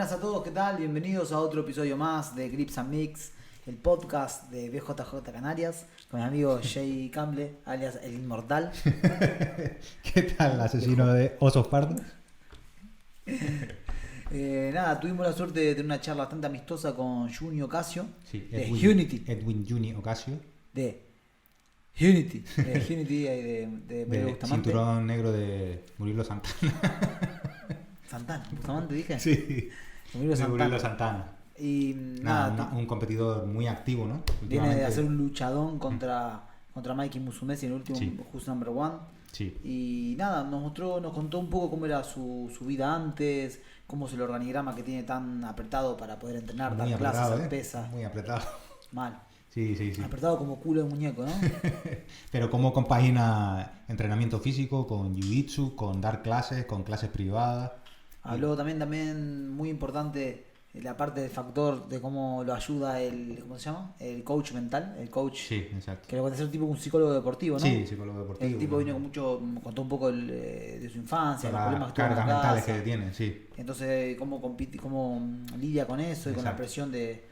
Buenas a todos, ¿qué tal? Bienvenidos a otro episodio más de Grips and Mix, el podcast de Bjj Canarias, con mi amigo Bjj Canarias, alias el Inmortal. ¿Qué tal, asesino de osos pardos? Nada, tuvimos la suerte de tener una charla bastante amistosa con Junny Ocasio, Sí, de Edwin, Unity. Edwin Junny Ocasio. De Unity, de Murilo Santana. Cinturón negro de Murilo Santana. Santana, ¿Bustamante dije? Sí, Murilo de Santana. Murilo Santana. Y nada, Un competidor muy activo, ¿no? viene de hacer un luchadón contra Mikey Musumeci en el último Sí. Who's Number One. Sí. Y nada, nos contó un poco cómo era su vida antes, cómo es el organigrama que tiene tan apretado para poder entrenar, Muy dar clases, apretado, hacer pesas. Muy apretado. Mal. Sí. Apretado como culo de muñeco, ¿no? Pero cómo compagina entrenamiento físico con Jiu Jitsu, con dar clases, con clases privadas. Habló también muy importante la parte del factor de cómo lo ayuda ¿cómo se llama? El coach mental, el coach. Sí, exacto. Que le cuenta ser tipo un psicólogo deportivo, ¿no? Sí, psicólogo deportivo. El tipo vino contó un poco de su infancia, los problemas Las que tuvo en cargas la mentales casa. que tiene, sí. Entonces, cómo lidia con eso y con la Exacto. presión de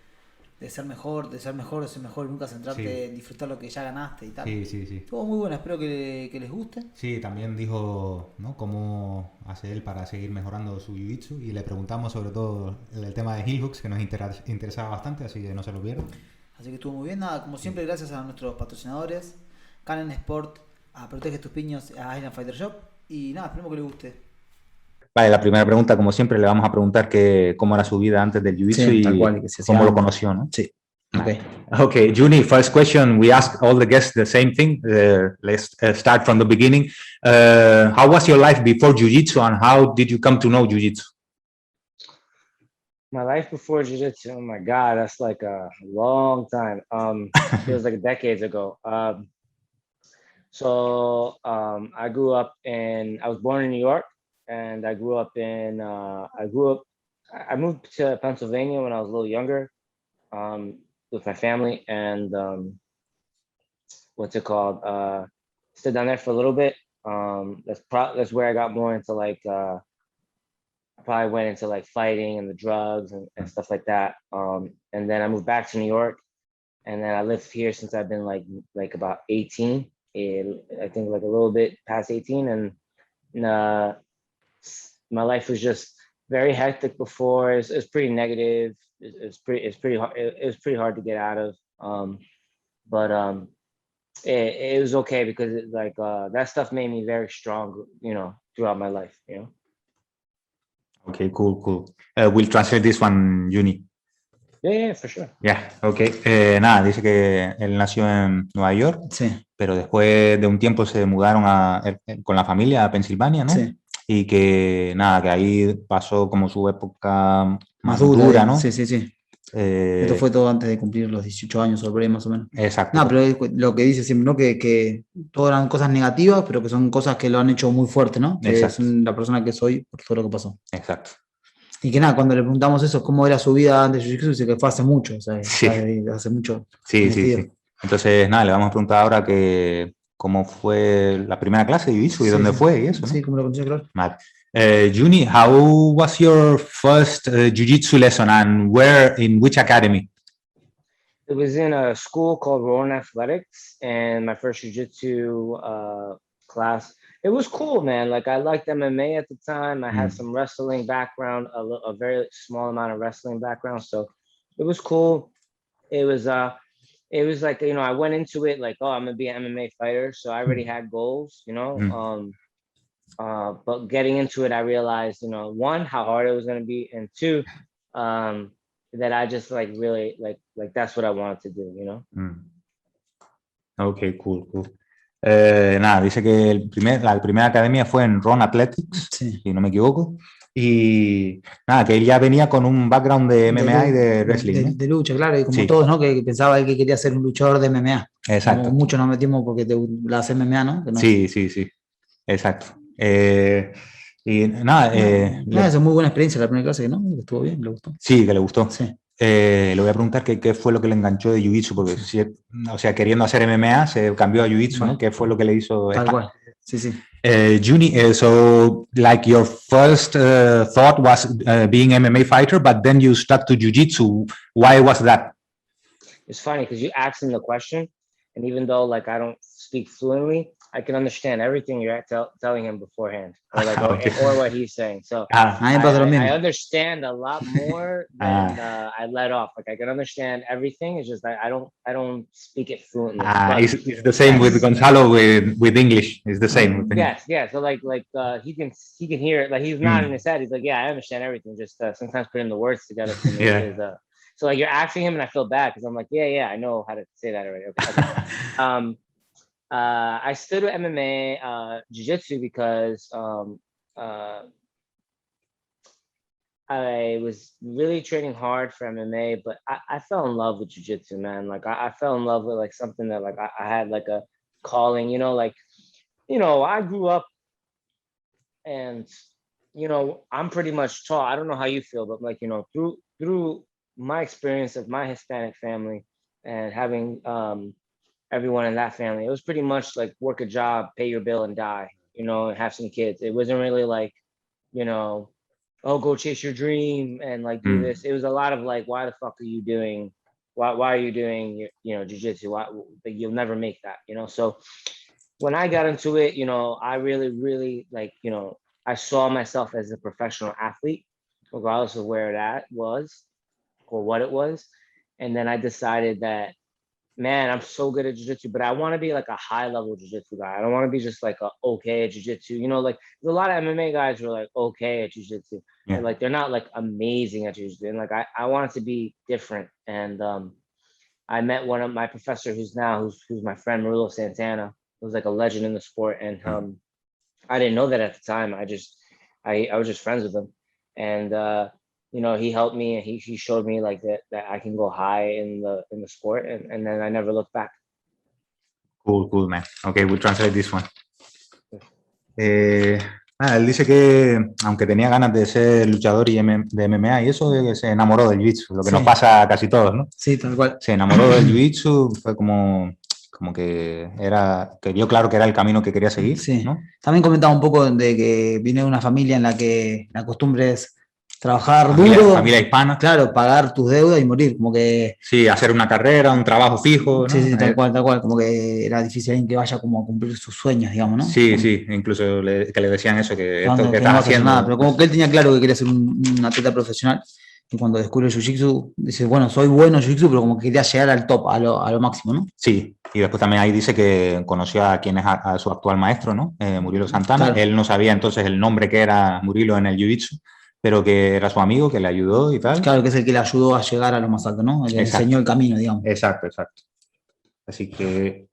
ser mejor, de ser mejor y nunca centrarte Sí. en disfrutar lo que ya ganaste y tal. Sí. Estuvo muy bueno, espero que les guste. Sí, también dijo, ¿no?, cómo hace él para seguir mejorando su jiu-jitsu, y le preguntamos sobre todo el tema de heel hooks, que nos interesaba bastante, así que no se lo pierdan. Así que estuvo muy bien. Nada, como siempre, gracias a nuestros patrocinadores, Canon Sport, a Protege tus piños, a Island Fighter Shop. Y nada, esperemos que les guste. Vale, la primera pregunta, como siempre, le vamos a preguntar cómo era su vida antes del Jiu-Jitsu Sí, tal y cual, que se cómo hacía- lo conoció, ¿no? Sí. Vale. Okay, Junny, first question, we ask all the guests the same thing. Let's start from the beginning. How was your life before Jiu-Jitsu and how did you come to know Jiu-Jitsu? My life before Jiu-Jitsu, oh my God, that's like a long time. Feels like decades ago. I was born in New York, and I moved to Pennsylvania when I was a little younger, with my family, and stayed down there for a little bit. That's where I got more into I probably went into like fighting and the drugs and stuff like that. And then I moved back to New York, and then I lived here since I've been like about 18. I think like a little bit past 18, and my life was just very hectic before. It's pretty negative. It's pretty hard. It was pretty hard to get out of. But it was okay because that stuff made me very strong, throughout my life, Okay, cool. We'll translate this one, Junny. Yeah, for sure. Yeah, okay. Nada, dice que él nació en Nueva York, Sí. pero después de un tiempo se mudaron con la familia a Pensilvania, ¿no? Sí. Y que nada, que ahí pasó como su época más dura, dura, ¿no? Sí. Esto fue todo antes de cumplir los 18 años o por ahí más o menos. Exacto. No, pero lo que dice siempre, ¿no? Que todo eran cosas negativas, pero que son cosas que lo han hecho muy fuerte, ¿no? Que Exacto. es la persona que soy por todo lo que pasó. Exacto. Y que nada, cuando le preguntamos eso, cómo era su vida antes de Jiu-Jitsu, dice que fue hace mucho, o sea, Sí. hace mucho. Sí. Entonces, nada, le vamos a preguntar ahora cómo fue la primera clase de Jiu-Jitsu y dónde fue y eso, ¿no? Sí, como lo conocí, claro. Vale. Junny, how was your first Jiu-Jitsu lesson and in which academy? It was in a school called Rowan Athletics, and my first jiu-jitsu class. It was cool, man. Like, I liked MMA at the time. I had some wrestling background, a very small amount of wrestling background, so it was cool. It was like, I went into it like, oh, I'm gonna be an MMA fighter, so I already had goals, but getting into it, I realized, one, how hard it was gonna be, and two, that I just really that's what I wanted to do, Ok, cool. Nada, dice que la primera academia fue en Rowan Athletics, Sí. si no me equivoco, y nada, que él ya venía con un background de MMA y de wrestling, ¿no? De lucha, claro, y como Sí. todos, ¿no? Que pensaba él que quería ser un luchador de MMA. Exacto. Como muchos nos metimos porque las MMA, ¿no? Que no. Sí, exacto. Y nada, Nada, es muy buena experiencia la primera clase, que no, estuvo bien, le gustó. sí, que le gustó. Sí. Le voy a preguntar qué fue lo que le enganchó de Jiu-Jitsu, porque queriendo hacer MMA se cambió a Jiu-Jitsu, ¿no? ¿Qué fue lo que le hizo Tal cual. Sí, sí. Junny, so like your first thought was being MMA fighter, but then you stuck to jiu-jitsu. Why was that? It's funny because you asked him the question, and even though like I don't speak fluently, I can understand everything you're telling him beforehand, or like Okay. or what he's saying. So Ah, A mí me pasa lo I mismo. understand a lot more than I let off. Like I can understand everything. It's just that I don't speak it fluently. But it's the same with yes. Gonzalo with English. It's the same with English. Yes, yeah. So like he can hear it. Like he's nodding his head. He's like, yeah, I understand everything. Just sometimes putting the words together for me Yeah. is so like you're asking him, and I feel bad because I'm like, yeah, I know how to say that already. Okay. I stood with MMA, jiu-jitsu because I was really training hard for MMA, but I fell in love with jiu-jitsu, man. Like I fell in love with like something that like I had like a calling, like I grew up and I'm pretty much tall. I don't know how you feel, but like through my experience of my Hispanic family and having everyone in that family, it was pretty much like work a job, pay your bill, and die. And have some kids. It wasn't really like oh, go chase your dream and like do this. It was a lot of like, why the fuck are you doing? Why are you doing jiu-jitsu? Why you'll never make that. So when I got into it, I really like, I saw myself as a professional athlete, regardless of where that was or what it was. And then I decided that, man, I'm so good at jiu-jitsu, but I want to be like a high level jiu-jitsu guy. I don't want to be just like a okay at jiu-jitsu. Like there's a lot of MMA guys who are like okay at jiu-jitsu. Yeah. But like they're not like amazing at jiu-jitsu. And like I wanted to be different. And I met one of my professor who's my friend, Murilo Santana, who's like a legend in the sport. And I didn't know that at the time. I was just friends with him. And he helped me and he showed me like that I can go high in the sport, and then I never looked back. Cool, man. Okay, we'll translate this one. Él dice que aunque tenía ganas de ser luchador y de MMA y eso, se enamoró del jiu-jitsu, lo que nos pasa a casi todos, ¿no? Sí, tal cual. Se enamoró del jiu-jitsu, fue como que vio claro que era el camino que quería seguir, Sí. ¿no? También comentaba un poco de que viene de una familia en la que la costumbre es trabajar duro. Familia hispana. Claro, pagar tus deudas y morir, como que... Sí, hacer una carrera, un trabajo fijo, ¿no? Sí, tal cual, como que era difícil alguien que vaya como a cumplir sus sueños, digamos, ¿no? Sí, como, sí, incluso que le decían eso, que esto que no estás vas a hacer haciendo... nada, pero como que él tenía claro que quería ser un atleta profesional, y cuando descubre el jiu-jitsu, dice, bueno, soy bueno en jiu-jitsu, pero como que quería llegar al top, a lo máximo, ¿no? Sí, y después también ahí dice que conoció a quien es a su actual maestro, ¿no? Murilo Santana. Claro. Él no sabía entonces el nombre que era Murilo en el jiu-jitsu, pero que era su amigo, que le ayudó y tal. Claro, que es el que le ayudó a llegar a lo más alto, ¿no? Le enseñó el camino, digamos. Exacto. Así que...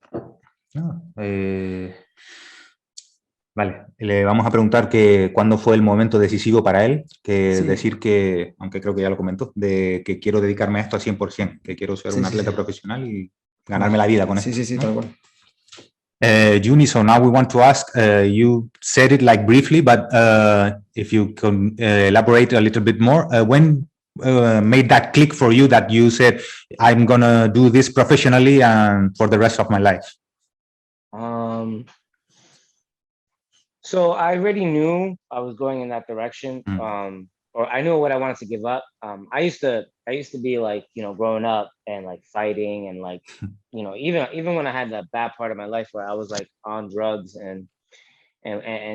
vale, le vamos a preguntar que cuándo fue el momento decisivo para él, que Sí. decir que, aunque creo que ya lo comentó, de que quiero dedicarme a esto al 100%, que quiero ser un atleta profesional y ganarme la vida con esto. Sí, tal cual. Junny, so now we want to ask, you said it like briefly, but if you can elaborate a little bit more, when made that click for you that you said, I'm gonna do this professionally and for the rest of my life? So I already knew I was going in that direction, or I knew what I wanted to give up. I used to be like, growing up and like fighting and like, even when I had that bad part of my life where I was like on drugs and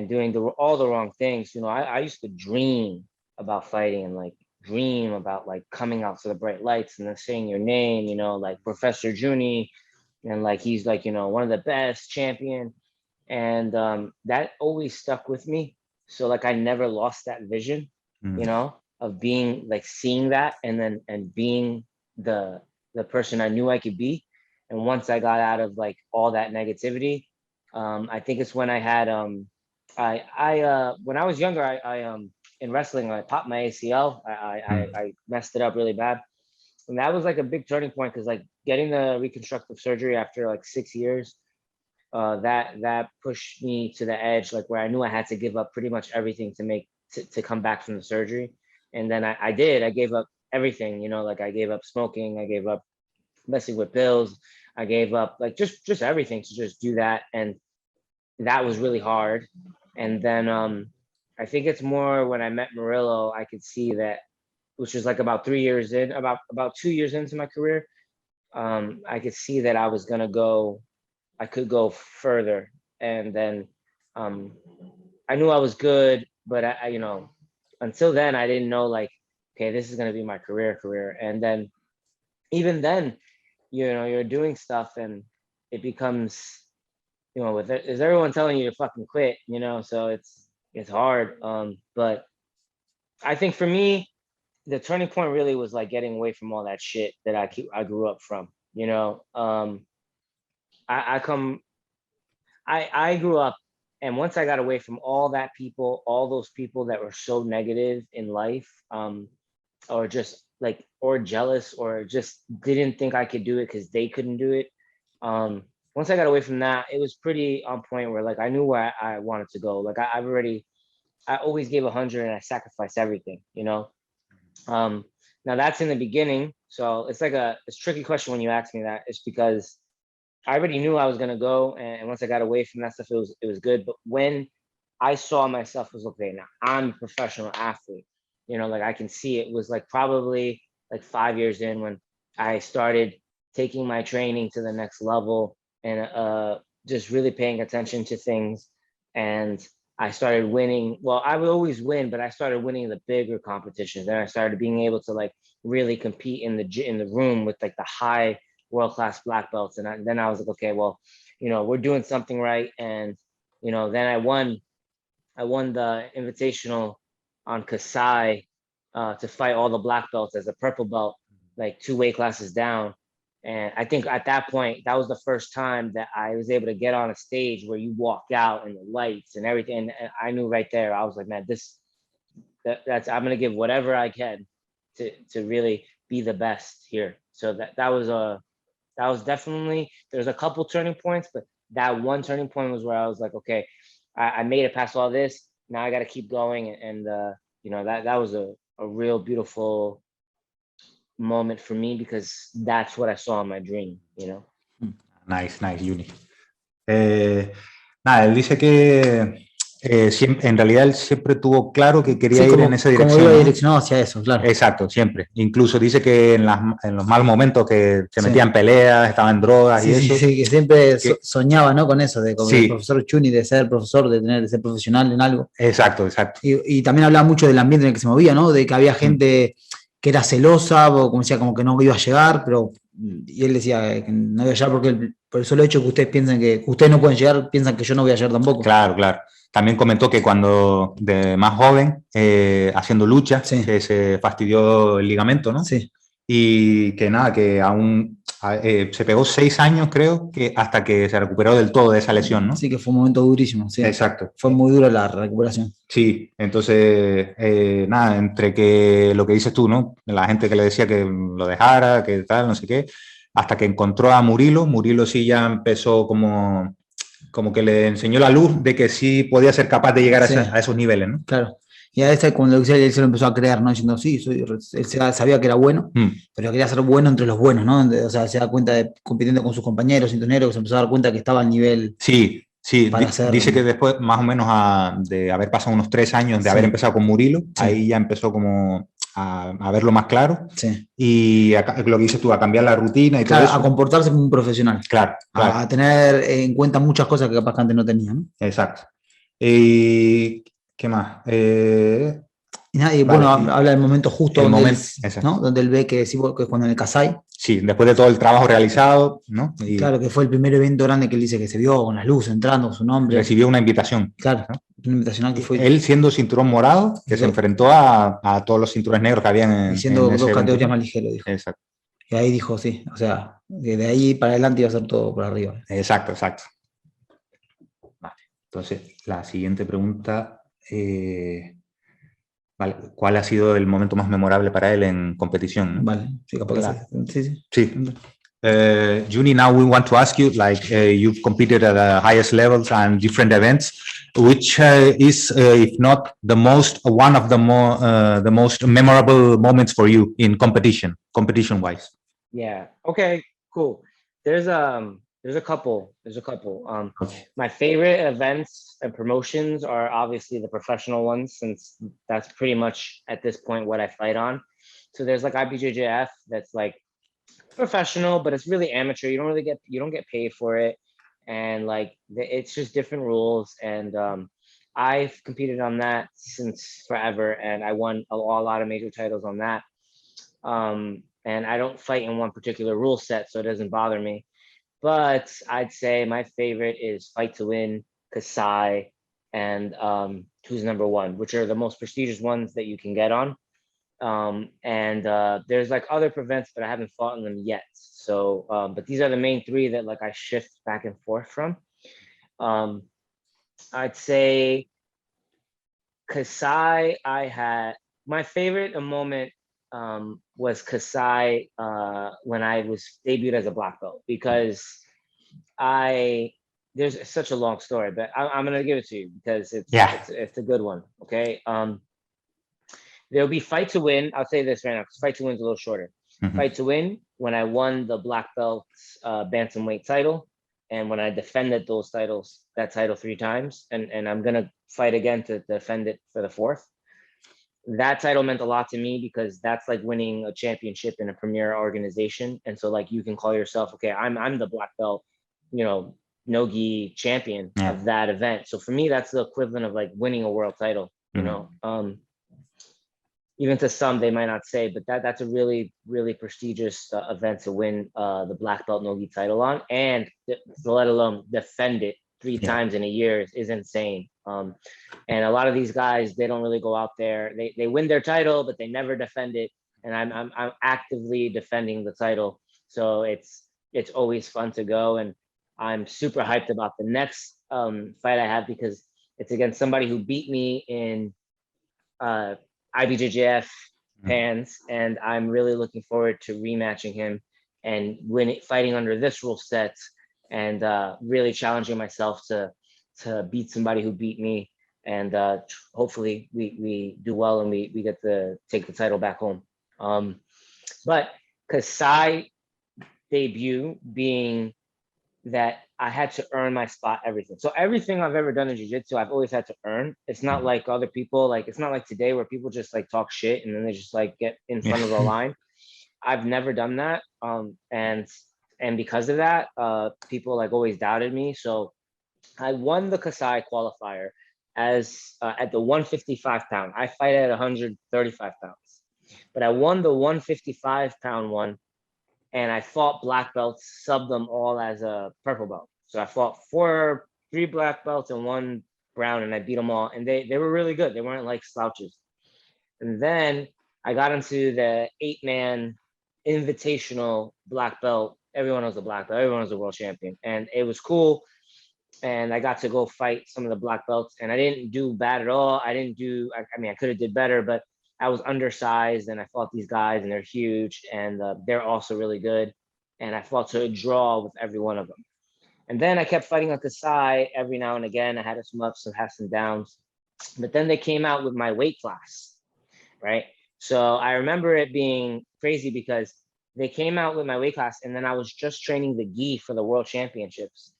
doing all the wrong things, I used to dream about fighting and like dream about like coming out to the bright lights and then saying your name, like Professor Junny, and like he's like, one of the best champion. And that always stuck with me. So like I never lost that vision, of being like seeing that and being the person I knew I could be. And once I got out of like all that negativity, I think it's when I had when I was younger, I in wrestling, I popped my ACL. I messed it up really bad. And that was like a big turning point because like getting the reconstructive surgery after like 6 years, that pushed me to the edge, like where I knew I had to give up pretty much everything to come back from the surgery. And then I did. I gave up everything, like I gave up smoking, I gave up messing with pills, I gave up like just everything to just do that. And that was really hard. And then I think it's more when I met Murilo, I could see that, which was like about 3 years in, about 2 years into my career, I could see that I was gonna go, I could go further. And then I knew I was good, but I you know, until then I didn't know like, okay, this is gonna be my career. And then even then, you know, you're doing stuff and it becomes, you know, with it, is everyone telling you to fucking quit, you know, so it's hard. But I think for me, the turning point really was like getting away from all that shit that I grew up from, you know. I come I grew up, and once I got away from all that people, all those people that were so negative in life, or just like, or jealous, or just didn't think I could do it because they couldn't do it. Once I got away from that, it was pretty on point where like I knew where I wanted to go. Like I always gave 100 and I sacrificed everything, you know. Now that's in the beginning, so it's like it's a tricky question when you ask me that. It's because I already knew I was gonna go, and once I got away from that stuff, it was good. But when I saw myself as, okay, now I'm a professional athlete, you know, like I can see it was like probably like 5 years in when I started taking my training to the next level and just really paying attention to things. And I started winning. Well, I would always win, but I started winning the bigger competitions. Then I started being able to like really compete in the room with like the high world-class black belts. And then I was like, okay, well, you know, we're doing something right. And, you know, then I won the invitational on Kasai to fight all the black belts as a purple belt, like 2 weight classes down. And I think at that point, that was the first time that I was able to get on a stage where you walk out and the lights and everything. And I knew right there, I was like, man, that's I'm gonna give whatever I can to really be the best here. So that was definitely, there's a couple turning points, but that one turning point was where I was like, okay, I made it past all this. Now I got to keep going. And you know, that was a real beautiful moment for me, because that's what I saw in my dream, you know. Nice, Junny. Nada, él dice que en realidad él siempre tuvo claro que quería ir en esa dirección. Como iba direccionado hacia eso, claro. Exacto, siempre. Incluso dice que en los malos momentos que se metía en peleas, estaba en drogas y eso. Sí, que siempre soñaba, ¿no? Con eso, de como el profesor Junny, de ser profesor, de ser profesional en algo. Exacto. Y también hablaba mucho del ambiente en el que se movía, ¿no? De que había gente que era celosa, o como decía, como que no iba a llegar, y él decía que no iba a llegar porque por el solo hecho que ustedes piensan que ustedes no pueden llegar, piensan que yo no voy a llegar tampoco. Claro. También comentó que cuando de más joven, haciendo lucha, que se fastidió el ligamento, ¿no? Sí. Y que nada, que aún se pegó 6 años, creo, que hasta que se recuperó del todo de esa lesión, ¿no? Sí, que fue un momento durísimo, sí. Exacto. Fue muy dura la recuperación. Sí, entonces, nada, entre que lo que dices tú, ¿no? La gente que le decía que lo dejara, que tal, no sé qué, hasta que encontró a Murilo sí ya empezó como que le enseñó la luz de que sí podía ser capaz de llegar a esos niveles, ¿no? Claro. Y a veces cuando él se lo empezó a creer, ¿no? Diciendo, sí, él sabía que era bueno, pero quería ser bueno entre los buenos, ¿no? O sea, se da cuenta de compitiendo con sus compañeros cinturoneros, que se empezó a dar cuenta que estaba al nivel. Sí, dice que después, más o menos de haber pasado unos 3 años de haber empezado con Murilo, ahí ya empezó como a verlo más claro. Sí. Y lo que dices tú, a cambiar la rutina y todo eso. A comportarse como un profesional. Claro. A tener en cuenta muchas cosas que capaz que antes no tenía, ¿no? Exacto. Y ¿qué más? Y bueno, habla del momento justo donde él ve que es cuando en el Kasai. Sí, después de todo el trabajo realizado, ¿no? Y claro, que fue el primer evento grande que él dice que se vio con las luces entrando, su nombre. Recibió una invitación. Claro, ¿no? Una invitación que fue. Él siendo cinturón morado, que se enfrentó a todos los cinturones negros que habían en siendo ese 2 categorías evento. más ligeros, dijo. Exacto. Y ahí dijo, sí, o sea, de ahí para adelante iba a ser todo por arriba. Exacto. Vale, entonces, la siguiente pregunta, vale, ¿cuál ha sido el momento más memorable para él en competición? Vale, sí, capaz que sí. Junny, now we want to ask you, like, you've competed at the highest levels and different events, which is, if not one of the most memorable moments for you in competition-wise? Yeah. Okay. Cool. There's There's a couple. Okay. My favorite events and promotions are obviously the professional ones, since that's pretty much at this point what I fight on. So there's like IBJJF, that's like professional, but it's really amateur. You don't get paid for it, and like it's just different rules. And I've competed on that since forever, and I won a lot of major titles on that. And I don't fight in one particular rule set, so it doesn't bother me. But I'd say my favorite is Fight to Win, Kasai, and Who's Number One, which are the most prestigious ones that you can get on. And there's like other events, but I haven't fought in them yet. So, but these are the main three that like I shift back and forth from. I'd say Kasai, I had my favorite moment was Kasai when I was debuted as a black belt, because there's such a long story, but I'm gonna give it to you because it's a good one. Okay. There'll be Fight to Win. I'll say this right now because Fight to Win's a little shorter. Fight to Win, when I won the black belt bantamweight title, and when I defended that title 3 times, and I'm gonna fight again to defend it for the 4th. That title meant a lot to me because that's like winning a championship in a premier organization. And so like you can call yourself, okay, I'm the black belt, no-gi champion of that event. So for me, that's the equivalent of like winning a world title, you know. Even to some, they might not say, but that's a really, really prestigious event to win the black belt no-gi title on, and let alone defend it 3 times in a year is insane. And a lot of these guys, they don't really go out there. They win their title, but they never defend it. And I'm actively defending the title, so it's always fun to go. And I'm super hyped about the next fight I have, because it's against somebody who beat me in IBJJF pans, and I'm really looking forward to rematching him and fighting under this rule set, and really challenging myself to beat somebody who beat me, and hopefully we do well and we get to take the title back home. But Kasai debut being that I had to earn my spot, everything. So everything I've ever done in jiu-jitsu, I've always had to earn. It's not like other people, like it's not like today where people just like talk shit and then they just like get in front of the line. I've never done that. And because of that, people like always doubted me. So I won the Kasai qualifier as at the 155 pound. I fight at 135 pounds, but I won the 155 pound one, and I fought black belts, subbed them all as a purple belt. So I fought 3 black belts and 1 brown, and I beat them all. And they were really good. They weren't like slouches. And then I got into the 8-man invitational black belt. Everyone was a black belt. Everyone was a world champion. And it was cool. And I got to go fight some of the black belts. And I didn't do bad at all. I mean, I could have did better, but I was undersized, and I fought these guys, and they're huge, and they're also really good. And I fought to a draw with every one of them. And then I kept fighting on Kasai every now and again. I had some ups and had some downs. But then they came out with my weight class, right? So I remember it being crazy because they came out with my weight class, and then I was just training the gi for the world championships.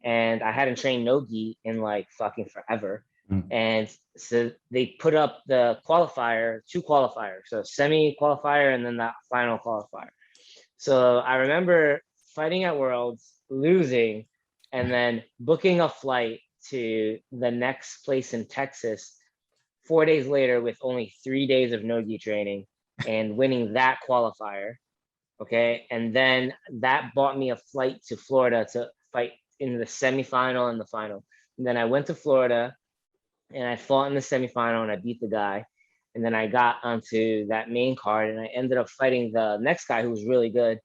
And I hadn't trained no gi in like fucking forever. And so they put up the qualifier, 2 qualifiers, so semi qualifier and then that final qualifier. So I remember fighting at Worlds, losing, and then booking a flight to the next place in Texas 4 days later with only 3 days of no-gi training and winning that qualifier. Okay. And then that bought me a flight to Florida to fight in the semifinal and the final. And then I went to Florida, and I fought in the semifinal, and I beat the guy. And then I got onto that main card, and I ended up fighting the next guy who was really good.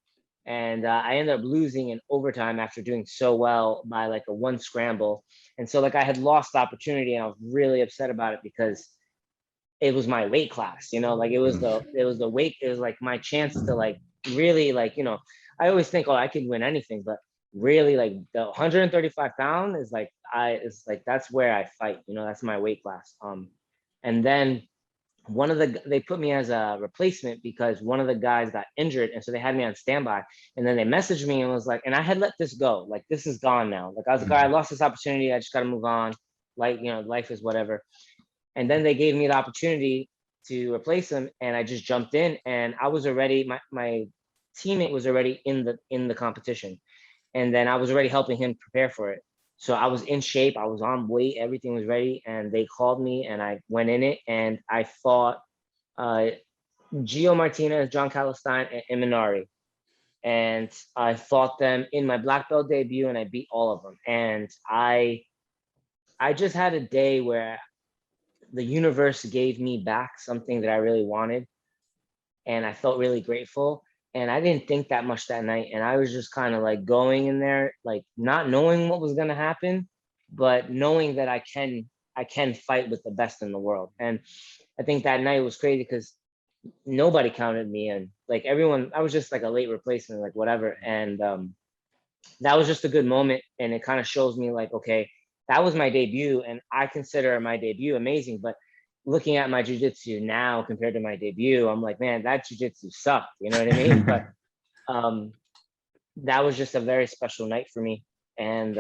And I ended up losing in overtime after doing so well by like a 1 scramble. And so like I had lost the opportunity, and I was really upset about it because it was my weight class, like it was the weight, it was like my chance to like really like, I always think, oh, I could win anything, but really like the 135 pound is like, that's where I fight, that's my weight class. And then they put me as a replacement because one of the guys got injured, and so they had me on standby. And then they messaged me and was like, and I had let this go, like this is gone now. Like I was like, all right, I lost this opportunity, I just got to move on. Like, you know, life is whatever. And then they gave me the opportunity to replace him, and I just jumped in, and I was already my teammate was already in the competition, and then I was already helping him prepare for it. So I was in shape, I was on weight, everything was ready, and they called me, and I went in it, and I fought Gio Martinez, John Calistine, and Imanari. And I fought them in my black belt debut, and I beat all of them. And I just had a day where the universe gave me back something that I really wanted, and I felt really grateful. And I didn't think that much that night, and I was just kind of like going in there, like not knowing what was going to happen, but knowing that I can fight with the best in the world. And I think that night was crazy because nobody counted me in. Like everyone, I was just like a late replacement, like whatever. And that was just a good moment, and it kind of shows me like, okay, that was my debut, and I consider my debut amazing. But looking at my jiu-jitsu now compared to my debut, I'm like, man, that jiu-jitsu sucked. You know what I mean? But that was just a very special night for me. And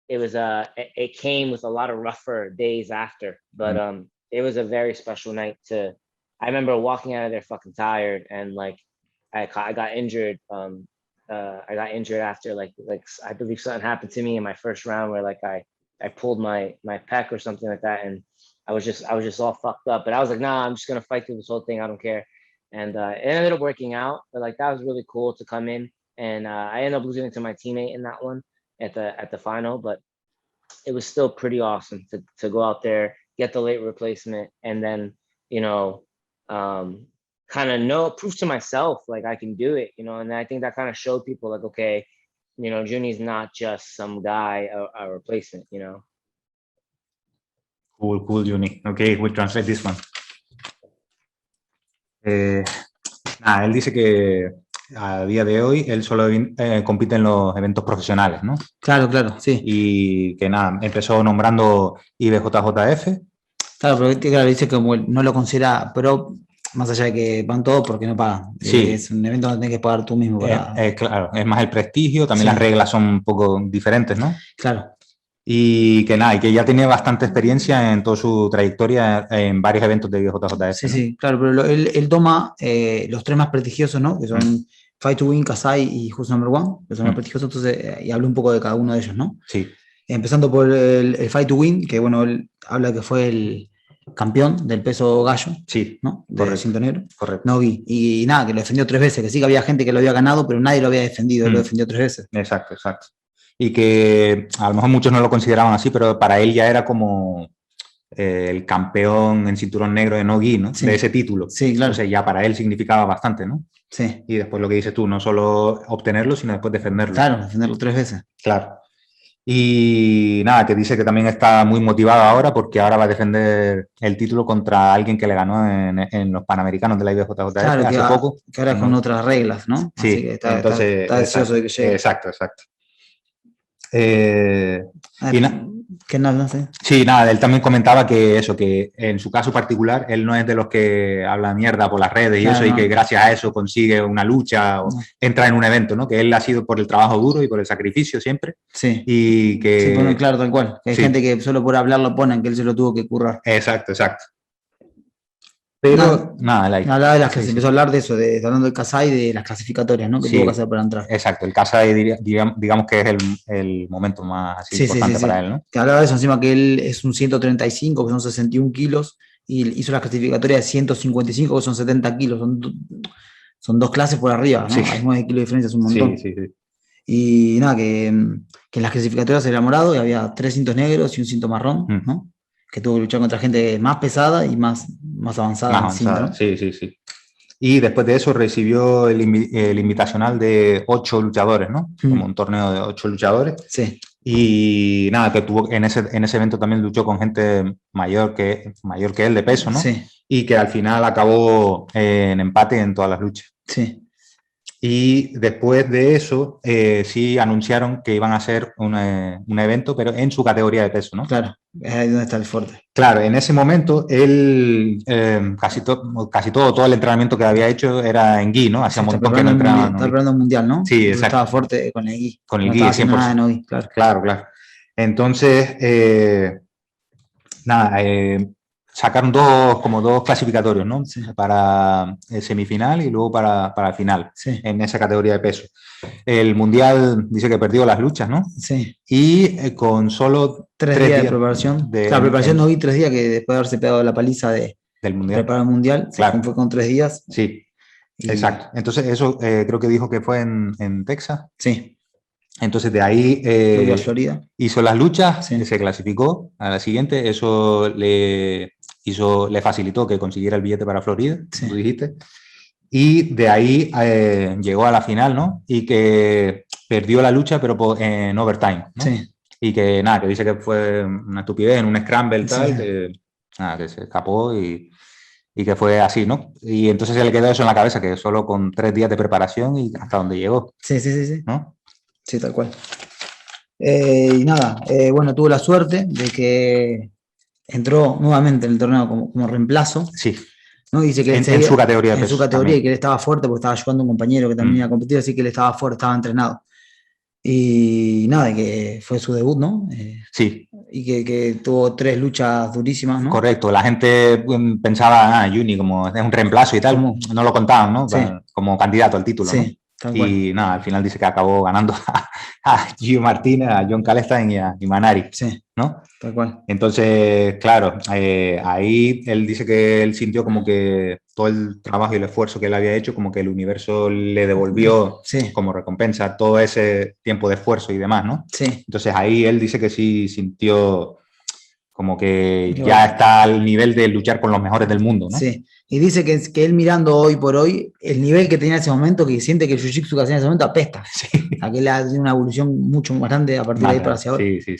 it came with a lot of rougher days after, but it was a very special night I remember walking out of there fucking tired, and like I got injured. I got injured after like I believe something happened to me in my first round where like I pulled my pec or something like that, and I was just all fucked up. But I was like, nah, I'm just gonna fight through this whole thing. I don't care. And it ended up working out. But like that was really cool to come in, and I ended up losing to my teammate in that one at the final. But it was still pretty awesome to go out there, get the late replacement, and then kind of prove to myself like I can do it. And I think that kind of showed people like, okay, Junny's not just some guy, a replacement. Cool, Junny. Okay, we'll translate this one. Nada, él dice que a día de hoy él solo compite en los eventos profesionales, ¿no? Claro, sí. Y que nada, empezó nombrando IBJJF. Claro, pero claro, dice que como no lo considera pro, más allá de que van todos porque no pagan. Sí. Es un evento donde tienes que pagar tú mismo. Claro, es más el prestigio, también las reglas son un poco diferentes, ¿no? Claro. Y que nada, y que ya tiene bastante experiencia en toda su trayectoria en varios eventos de IBJJF. Sí, ¿no? Sí, claro, pero él toma los tres más prestigiosos, ¿no? Que son Fight to Win, Kasai y Who's Number One, que son más prestigiosos, entonces, y habla un poco de cada uno de ellos, ¿no? Sí. Empezando por el Fight to Win, que bueno, él habla que fue el campeón del peso gallo, sí, ¿no? De cinto negro. Correcto. No vi. Y nada, que lo defendió 3 veces, que sí que había gente que lo había ganado, pero nadie lo había defendido, él lo defendió 3 veces. Exacto. Y que a lo mejor muchos no lo consideraban así, pero para él ya era como el campeón en cinturón negro de no-gi, ¿no? Sí. De ese título. Sí, claro. Entonces ya para él significaba bastante, ¿no? Sí. Y después lo que dices tú, no solo obtenerlo, sino después defenderlo. Claro, defenderlo 3 veces. Claro. Y nada, que dice que también está muy motivado ahora porque ahora va a defender el título contra alguien que le ganó en los Panamericanos de la IBJJF hace poco. Que ahora con otras reglas, ¿no? Sí, así que está deseoso de que llegue. Exacto. ¿Qué no sé? Sí, nada, él también comentaba que eso, que en su caso particular, él no es de los que habla mierda por las redes y eso, y que gracias a eso consigue una lucha o entra en un evento, ¿no? Que él ha sido por el trabajo duro y por el sacrificio siempre. Sí. Y que... Sí, bueno, claro, tal cual. Que hay gente que solo por hablar lo ponen, que él se lo tuvo que currar. Exacto. Pero nada, hablaba de empezó a hablar de eso, hablando del Kasai, de las clasificatorias, ¿no? Que tuvo que hacer para entrar. Exacto, el Kasai digamos que es el momento más importante para él, ¿no? Que hablaba de eso, encima que él es un 135, que son 61 kilos, y hizo la clasificatoria de 155, que son 70 kilos, son 2 clases por arriba, ¿no? Sí. Hay 9 kilos de diferencia, es un montón. Sí. Y nada, que en las clasificatorias era morado y había 3 cintos negros y un cinto marrón, ¿no? Que tuvo que luchar contra gente más pesada y más avanzada. Más avanzada, ¿no? Sí. Y después de eso recibió el invitacional de 8 luchadores, ¿no? Como un torneo de 8 luchadores. Sí. Y nada, que tuvo en ese evento también luchó con gente mayor que él de peso, ¿no? Sí. Y que al final acabó en empate en todas las luchas. Sí. Y después de eso, sí anunciaron que iban a hacer un evento, pero en su categoría de peso, ¿no? Claro, es ahí donde está el fuerte. Claro, en ese momento él casi todo el entrenamiento que había hecho era en gi, ¿no? Hacía un montón que no entrenaba en Está gi. preparando el mundial, ¿no? Sí, Porque exacto. estaba fuerte con el gi. Con el no gi, estaba haciendo 100%. nada de no gi, claro. Claro. Entonces, nada, sacaron como dos clasificatorios, ¿no? Sí. Para semifinal y luego para final, Sí. en esa categoría de peso. El mundial dice que perdió las luchas, ¿no? Sí. Y con solo 3 días de preparación. Claro, preparación no vi 3 días, que después de haberse pegado la paliza del mundial. preparar el mundial, Claro. fue con 3 días. Sí, exacto. Entonces, eso creo que dijo que fue en Texas. Sí. Entonces, de ahí Florida. hizo las luchas, Sí. se clasificó a la siguiente. Eso le facilitó que consiguiera el billete para Florida, Sí. como tú dijiste. Y de ahí llegó a la final, ¿no? Y que perdió la lucha, pero en overtime, ¿no? Sí. Y que nada, que dice que fue una estupidez, en un scramble tal, Sí. que se escapó y que fue así, ¿no? Y entonces se le quedó eso en la cabeza, que solo con 3 días de preparación y hasta donde llegó. Sí. ¿No? Sí, tal cual. Y nada, bueno, tuvo la suerte de que entró nuevamente en el torneo como reemplazo. Sí. ¿No? Dice que en su categoría de peso. En su categoría, y que él estaba fuerte porque estaba ayudando a un compañero que también iba a competir, así que él estaba fuerte, estaba entrenado. Y nada, que fue su debut, ¿no? Sí. Y que tuvo 3 luchas durísimas, ¿no? Correcto, la gente pensaba, Junny, como es un reemplazo y tal, no lo contaban, ¿no? Sí. Como candidato al título, Sí, ¿no? tal cual. Y nada, al final dice que acabó ganando a Gio Martínez, a John Calestein y Manari, sí, ¿no? Tal cual. Entonces, claro, ahí él dice que él sintió como que todo el trabajo y el esfuerzo que él había hecho, como que el universo le devolvió como recompensa todo ese tiempo de esfuerzo y demás, ¿no? Sí. Entonces ahí él dice que sí sintió como que ya está al nivel de luchar con los mejores del mundo, ¿no? Sí, y dice que él mirando hoy por hoy, el nivel que tenía en ese momento, que siente que el jiu-jitsu que hacía en ese momento apesta. Sí. O sea, que él ha tenido una evolución mucho más grande a partir de ahí para hacia ahora. Sí.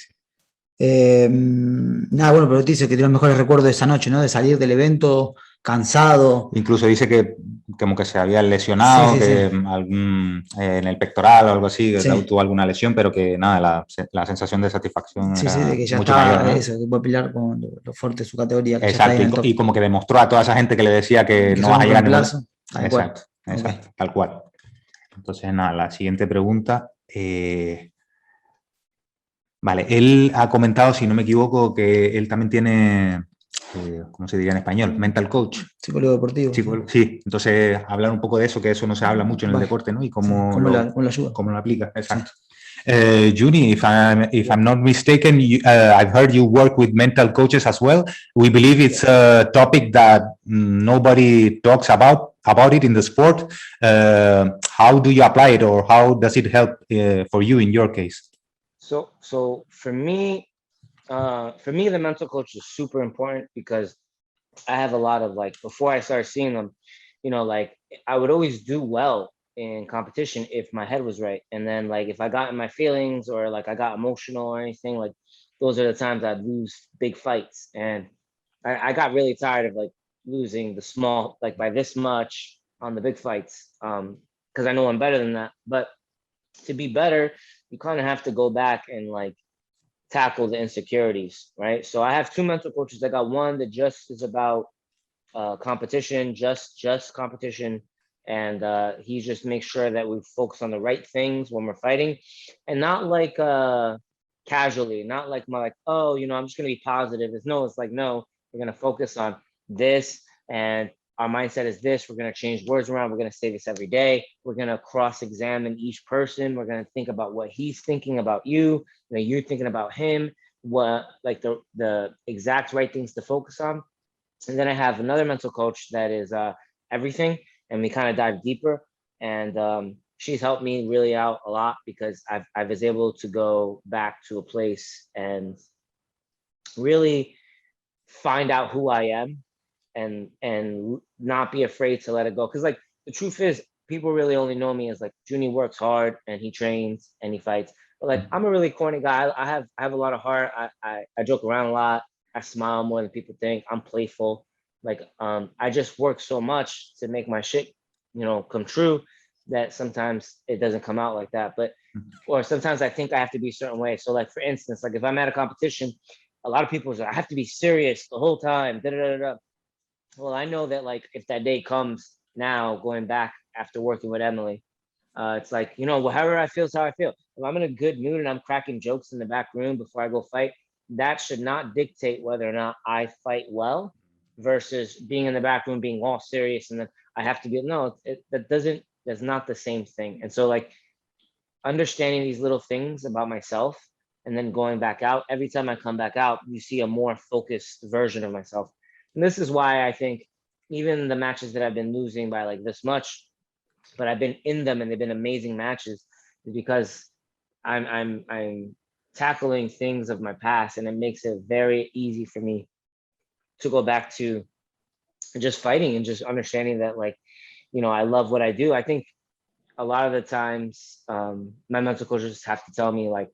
Nada, bueno, pero te dice que tiene los mejores recuerdos de esa noche, ¿no? De salir del evento cansado. Incluso dice que como que se había lesionado, en el pectoral o algo así, que tuvo alguna lesión, pero que nada, la sensación de satisfacción era de que ya mucho está, mayor, ¿no? eso, que puede pelear con lo fuerte de su categoría. Que exacto, ya está y como que demostró a toda esa gente que le decía que no vas a llegar a ningún... Exacto, tal cual. Entonces, nada, la siguiente pregunta... Vale, él ha comentado, si no me equivoco, que él también tiene, ¿cómo se diría en español? Mental coach. Psicólogo deportivo. Sí, entonces hablar un poco de eso, que eso no se habla mucho en el deporte, ¿no? Y cómo lo ayuda. Cómo lo aplica, exacto. Junny, if I'm not mistaken, I've heard you work with mental coaches as well. We believe it's a topic that nobody talks about it in the sport. How do you apply it, or how does it help for you in your case? So for me, the mental coach is super important because I have a lot of before I started seeing them, I would always do well in competition if my head was right. And then if I got in my feelings or I got emotional or anything, those are the times I'd lose big fights. And I got really tired of losing the small, by this much on the big fights. Because I know I'm better than that. But to be better, you kind of have to go back and tackle the insecurities, right? So I have 2 mental coaches. I got one that just is about competition, just competition, and he just makes sure that we focus on the right things when we're fighting, and not casually, not oh, I'm just gonna be positive. It's no, we're gonna focus on this, and our mindset is this. We're going to change words around. We're going to say this every day. We're going to cross-examine each person. We're going to think about what he's thinking about you. You're thinking about him, what the exact right things to focus on. And then I have another mental coach that is everything. And we kind of dive deeper. And she's helped me really out a lot because I was able to go back to a place and really find out who I am. And not be afraid to let it go, because the truth is, people really only know me as Junny works hard and he trains and he fights, but I'm a really corny guy. I have a lot of heart. I joke around a lot. I smile more than people think. I'm playful. I just work so much to make my shit come true that sometimes it doesn't come out like that. But or sometimes I think I have to be a certain way. So like for instance, like if I'm at a competition, a lot of people say I have to be serious the whole time. Da, da, da, da. Well, I know that like if that day comes now, going back after working with Emily, it's like, you know, however I feel is how I feel. If I'm in a good mood and I'm cracking jokes in the back room before I go fight, that should not dictate whether or not I fight well versus being in the back room, being all serious. And then I have to be, no, that's not the same thing. And so like understanding these little things about myself and then going back out, every time I come back out, you see a more focused version of myself. And this is why I think even the matches that I've been losing by like this much, but I've been in them and they've been amazing matches, is because I'm tackling things of my past, and it makes it very easy for me to go back to just fighting and just understanding that, like, you know, I love what I do. I think a lot of the times my mental coaches have to tell me, like,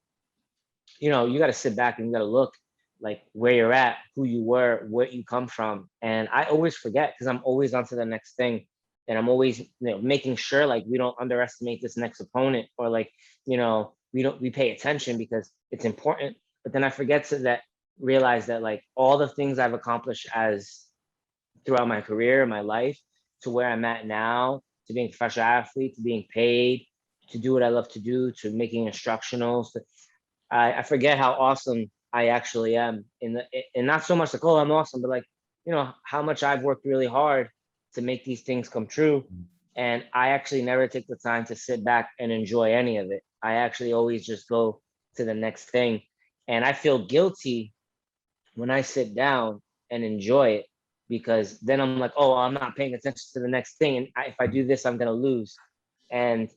you know, you got to sit back and you got to look like where you're at, who you were, where you come from. And I always forget because I'm always on to the next thing. And I'm always, you know, making sure like we don't underestimate this next opponent, or like, you know, we pay attention because it's important. But then I forget to realize that like all the things I've accomplished as throughout my career, my life, to where I'm at now, to being a professional athlete, to being paid, to do what I love to do, to making instructionals. I forget how awesome I actually am and not so much like, oh, I'm awesome, but like, you know, how much I've worked really hard to make these things come true. And I actually never take the time to sit back and enjoy any of it. I actually always just go to the next thing. And I feel guilty when I sit down and enjoy it, because then I'm like, oh, I'm not paying attention to the next thing. And if I do this, I'm going to lose. And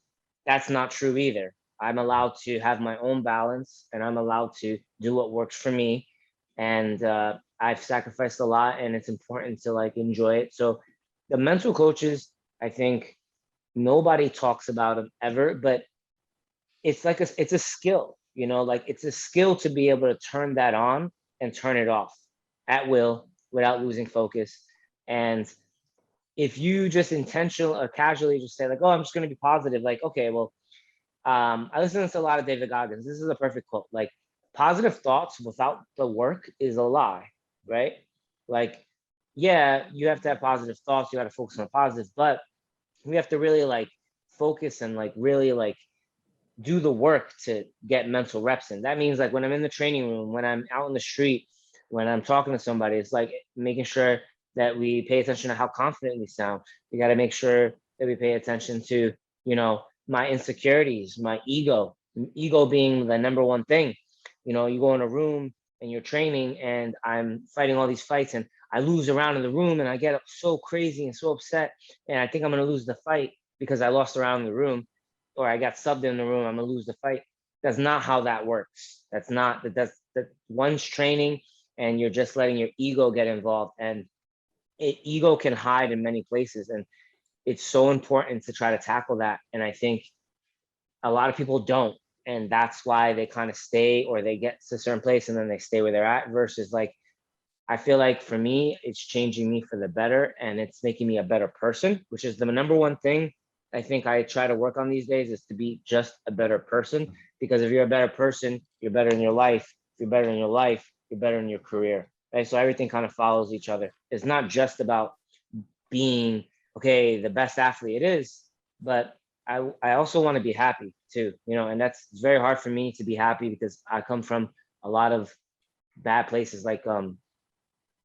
that's not true either. I'm allowed to have my own balance, and I'm allowed to do what works for me. And I've sacrificed a lot, and it's important to like enjoy it. So the mental coaches, I think nobody talks about them ever, but it's like it's a skill, you know, like it's a skill to be able to turn that on and turn it off at will without losing focus. And if you just intentionally or casually just say like, oh, I'm just going to be positive, like, okay, well, I listen to a lot of David Goggins. This is a perfect quote. Like, positive thoughts without the work is a lie, right? Like, yeah, you have to have positive thoughts. You got to focus on the positive, but we have to really like focus and like really like do the work to get mental reps in. That means like when I'm in the training room, when I'm out in the street, when I'm talking to somebody, it's like making sure that we pay attention to how confident we sound. We got to make sure that we pay attention to, you know, my insecurities, my ego being the number one thing. You know, you go in a room and you're training, and I'm fighting all these fights, and I lose around in the room, and I get so crazy and so upset, and I think I'm going to lose the fight because I lost around in the room, or I got subbed in the room, I'm going to lose the fight. That's not how that works. That's not that one's training, and you're just letting your ego get involved, and ego can hide in many places, and it's so important to try to tackle that. And I think a lot of people don't. And that's why they kind of stay, or they get to a certain place and then they stay where they're at, versus like, I feel like for me, it's changing me for the better, and it's making me a better person, which is the number one thing I think I try to work on these days, is to be just a better person. Because if you're a better person, you're better in your life. If you're better in your life, you're better in your career. Right? So everything kind of follows each other. It's not just about being, okay, the best athlete. It is, but I also want to be happy too, you know, and that's very hard for me to be happy because I come from a lot of bad places. Like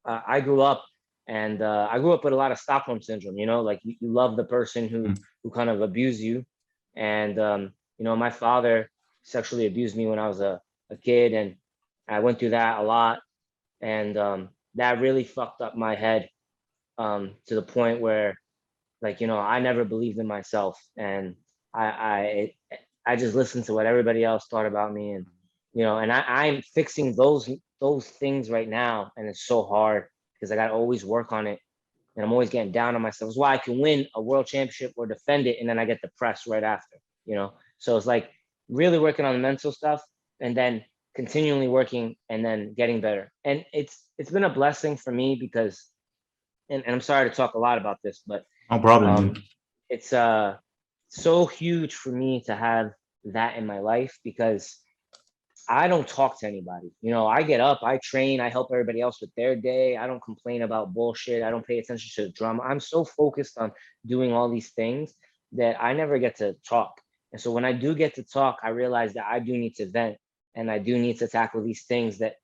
I grew up with a lot of Stockholm syndrome, you know, like you love the person who kind of abused you. And you know, my father sexually abused me when I was a kid, and I went through that a lot. And that really fucked up my head to the point where, like, you know, I never believed in myself, and I just listened to what everybody else thought about me. And, you know, and I'm fixing those things right now, and it's so hard because I got to always work on it, and I'm always getting down on myself. It's why I can win a world championship or defend it, and then I get depressed right after, you know. So it's like really working on the mental stuff, and then continually working, and then getting better. And it's been a blessing for me because, and I'm sorry to talk a lot about this, but No problem. it's so huge for me to have that in my life because I don't talk to anybody. You know, I get up, I train, I help everybody else with their day. I don't complain about bullshit. I don't pay attention to the drama. I'm so focused on doing all these things that I never get to talk. And so when I do get to talk, I realize that I do need to vent and I do need to tackle these things that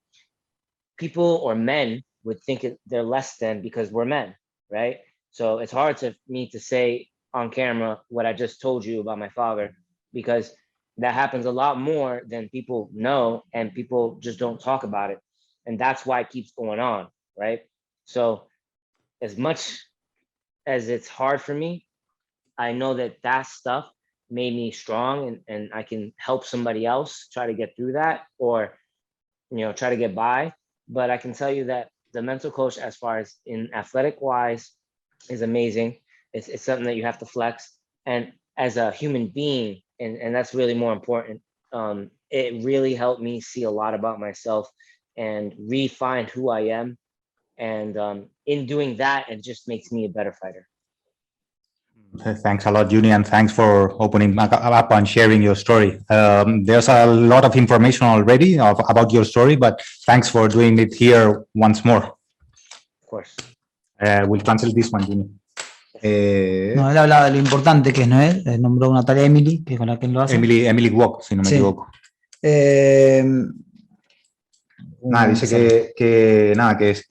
people or men would think they're less than because we're men, right? So it's hard to me to say on camera what I just told you about my father, because that happens a lot more than people know, and people just don't talk about it. And that's why it keeps going on, right? So as much as it's hard for me, I know that that stuff made me strong, and I can help somebody else try to get through that, or, you know, try to get by. But I can tell you that the mental coach, as far as in athletic wise, is amazing. It's something that you have to flex. And as a human being, and that's really more important, it really helped me see a lot about myself and refine who I am. And in doing that, it just makes me a better fighter. Thanks a lot, Junny, and thanks for opening up and sharing your story. There's a lot of information already about your story, but thanks for doing it here once more. Of course. We'll cancel this one, Junny. No, él hablaba de lo importante que es, ¿no? Él nombró una tal Emily, que con la que él lo hace. Emily Walk, si no me Sí. equivoco. Nada, dice que es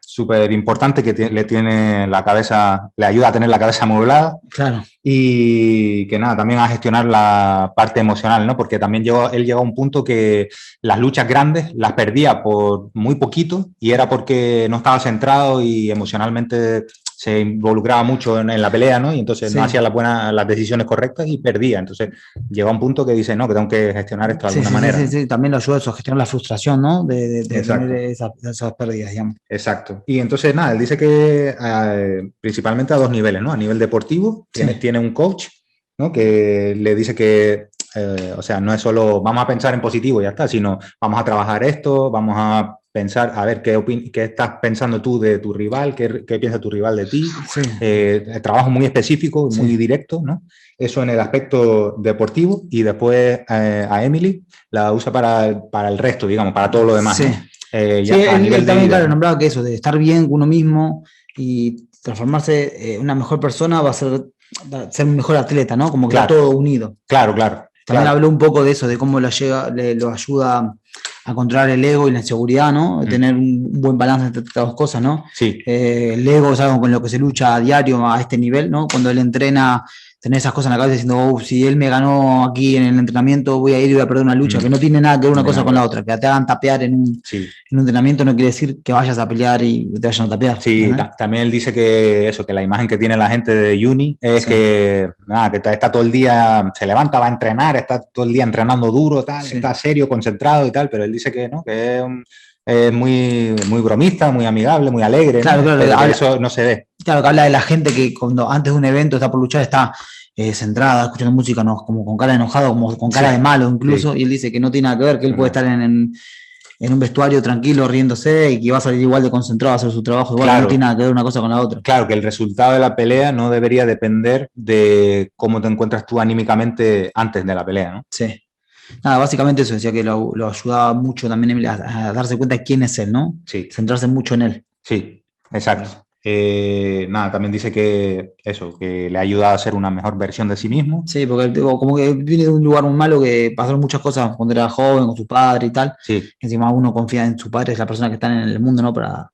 súper importante, que le tiene la cabeza, le ayuda a tener la cabeza amueblada. Claro. Y que nada, también a gestionar la parte emocional, ¿no? Porque también él llegó a un punto que las luchas grandes las perdía por muy poquito, y era porque no estaba centrado y emocionalmente se involucraba mucho en la pelea, ¿no? Y entonces no hacía las decisiones correctas y perdía. Entonces llegó a un punto que dice, no, que tengo que gestionar esto de alguna manera. Sí, también lo ayuda a gestionar la frustración, ¿no? De tener esas pérdidas, digamos. Exacto. Y entonces, nada, él dice que principalmente a dos niveles, ¿no? A nivel deportivo, tiene un coach, ¿no? Que le dice que, o sea, no es solo vamos a pensar en positivo y ya está, sino vamos a trabajar esto, vamos a pensar, a ver, qué estás pensando tú de tu rival, qué piensa tu rival de ti. Sí. Trabajo muy específico, muy directo, ¿no? Eso en el aspecto deportivo, y después a Emily la usa para el resto, digamos, para todo lo demás. Sí. ¿No? Él también, claro, nombraba que eso, de estar bien con uno mismo y transformarse en una mejor persona va a ser un mejor atleta, ¿no? Como que está todo unido. Claro. También habló un poco de eso, de cómo lo ayuda a controlar el ego y la inseguridad, ¿no? Tener un buen balance entre estas dos cosas, ¿no? Sí. El ego es algo con lo que se lucha a diario a este nivel, ¿no? Cuando él entrena, tener esas cosas en la cabeza diciendo, si él me ganó aquí en el entrenamiento, voy a ir y voy a perder una lucha, que no tiene nada que ver una cosa con la otra. Que te hagan tapear en un entrenamiento no quiere decir que vayas a pelear y te vayan a tapear. Sí, también él dice que la imagen que tiene la gente de Junny es que está todo el día, se levanta, va a entrenar, está todo el día entrenando duro, está serio, concentrado y tal, pero él dice que no, que es muy, muy bromista, muy amigable, muy alegre. Claro, ¿no? Pero eso no se ve. Claro, que habla de la gente que cuando antes de un evento está por luchar, está centrada, escuchando música, no, como con cara de enojado, como con cara de malo incluso, y él dice que no tiene nada que ver, que él puede estar en un vestuario tranquilo, riéndose, y que va a salir igual de concentrado a hacer su trabajo, igual no tiene nada que ver una cosa con la otra. Claro, que el resultado de la pelea no debería depender de cómo te encuentras tú anímicamente antes de la pelea, ¿no? Sí. Nada, básicamente eso, decía que lo ayudaba mucho también a darse cuenta de quién es él, ¿no? Sí. Centrarse mucho en él. Sí, exacto. También dice que le ayuda a ser una mejor versión de sí mismo. Sí, porque como que viene de un lugar muy malo, que pasaron muchas cosas cuando era joven, con su padre y tal. Sí. Encima uno confía en su padre, es la persona que está en el mundo, ¿no? Para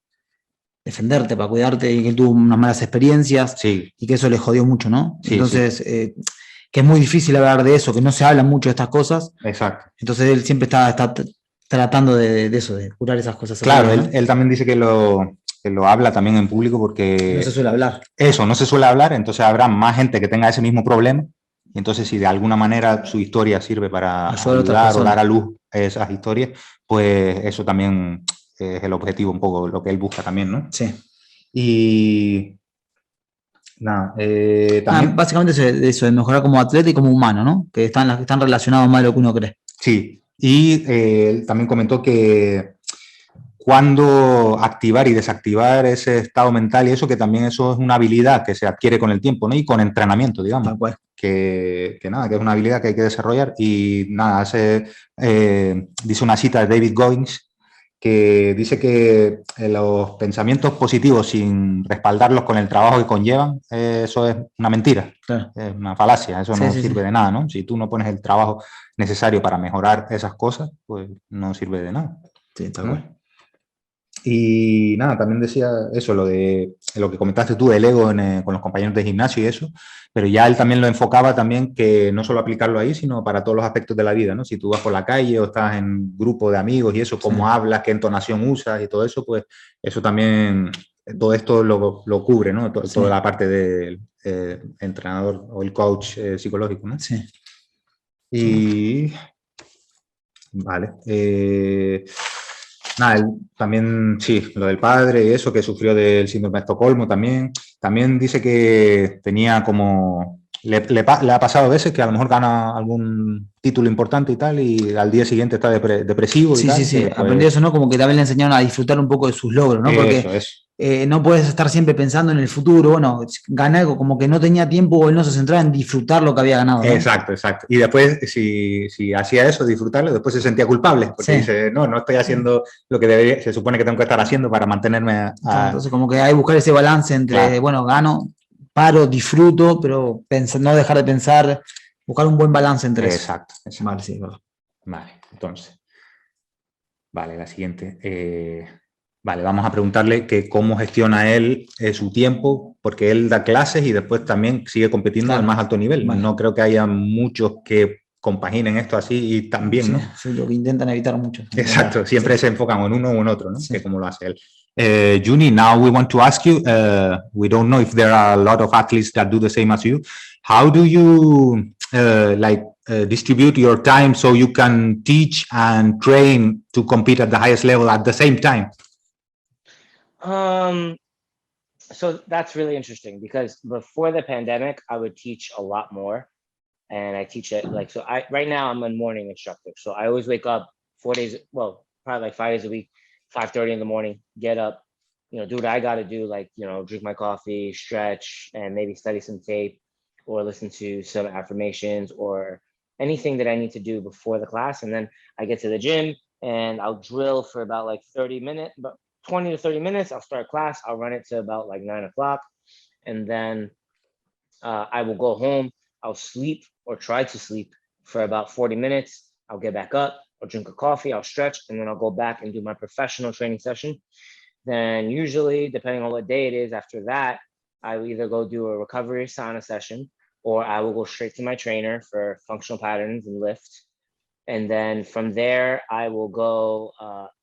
defenderte, para cuidarte, y que tuvo unas malas experiencias y que eso le jodió mucho, ¿no? Sí, entonces, que es muy difícil hablar de eso, que no se habla mucho de estas cosas. Exacto. Entonces él siempre está tratando de eso, de curar esas cosas. Claro, ¿no? él también dice que lo habla también en público porque... No se suele hablar. Eso, no se suele hablar, entonces habrá más gente que tenga ese mismo problema, y entonces si de alguna manera su historia sirve para ayudar o dar a luz esas historias, pues eso también es el objetivo, un poco lo que él busca también, ¿no? Sí. Y... nada, también... básicamente eso, de mejorar como atleta y como humano, ¿no? Que están relacionados más de lo que uno cree. Sí, y él también comentó que cuándo activar y desactivar ese estado mental, y eso, que también eso es una habilidad que se adquiere con el tiempo, ¿no? Y con entrenamiento, digamos. nada, que es una habilidad que hay que desarrollar. Y nada, dice una cita de David Goggins que dice que los pensamientos positivos sin respaldarlos con el trabajo que conllevan, eso es una mentira, Claro. es una falacia, eso no sirve de nada, ¿no? Si tú no pones el trabajo necesario para mejorar esas cosas, pues no sirve de nada. Sí, tal cual. Y nada, también decía eso, lo que comentaste tú del ego con los compañeros de gimnasio y eso, pero ya él también lo enfocaba también que no solo aplicarlo ahí, sino para todos los aspectos de la vida, ¿no? Si tú vas por la calle o estás en grupo de amigos y eso, cómo hablas, qué entonación usas y todo eso, pues eso también, todo esto lo cubre, ¿no? Toda la parte del entrenador o el coach psicológico, ¿no? Sí. Y vale. Nada, él también, sí, lo del padre y eso, que sufrió del síndrome de Estocolmo también. También dice que tenía como... Le ha pasado a veces que a lo mejor gana algún título importante y tal, y al día siguiente está depresivo y tal. Sí. Pues, Aprendí eso, ¿no? Como que también le enseñaron a disfrutar un poco de sus logros, ¿no? Porque no puedes estar siempre pensando en el futuro. Bueno, gané algo, como que no tenía tiempo o él no se centraba en disfrutar lo que había ganado, ¿no? Exacto. Y después, si hacía eso, disfrutarlo, después se sentía culpable, porque dice, no estoy haciendo lo que se supone que tengo que estar haciendo para mantenerme Entonces, como que hay que buscar ese balance entre, bueno, gano, paro, disfruto, pero no dejar de pensar, buscar un buen balance entre eso. Exacto. Vale, sí, verdad. Vale, entonces. Vale, la siguiente. Vale, vamos a preguntarle que cómo gestiona él su tiempo, porque él da clases y después también sigue compitiendo al más alto nivel. Vale. No creo que haya muchos que compaginen esto así y también, ¿no? Sí, lo que intentan evitar mucho. Exacto, siempre se enfocan en uno o en otro, ¿no? Que como lo hace él. Junny, now we want to ask you, we don't know if there are a lot of athletes that do the same as you. How do you distribute your time so you can teach and train to compete at the highest level at the same time? So that's really interesting because before the pandemic, I would teach a lot more, and I teach it right now I'm a morning instructor. So I always wake up 4 days, well, probably like 5 days a week, 5:30 in the morning, get up, do what I got to do, drink my coffee, stretch, and maybe study some tape or listen to some affirmations or anything that I need to do before the class. And then I get to the gym and I'll drill for about 30 minutes, but 20 to 30 minutes. I'll start class. I'll run it to about 9 o'clock. And then I will go home. I'll sleep or try to sleep for about 40 minutes. I'll get back up. I'll drink a coffee. I'll stretch. And then I'll go back and do my professional training session. Then usually, depending on what day it is, after that, I will either go do a recovery sauna session or I will go straight to my trainer for functional patterns and lift. And then from there, I will go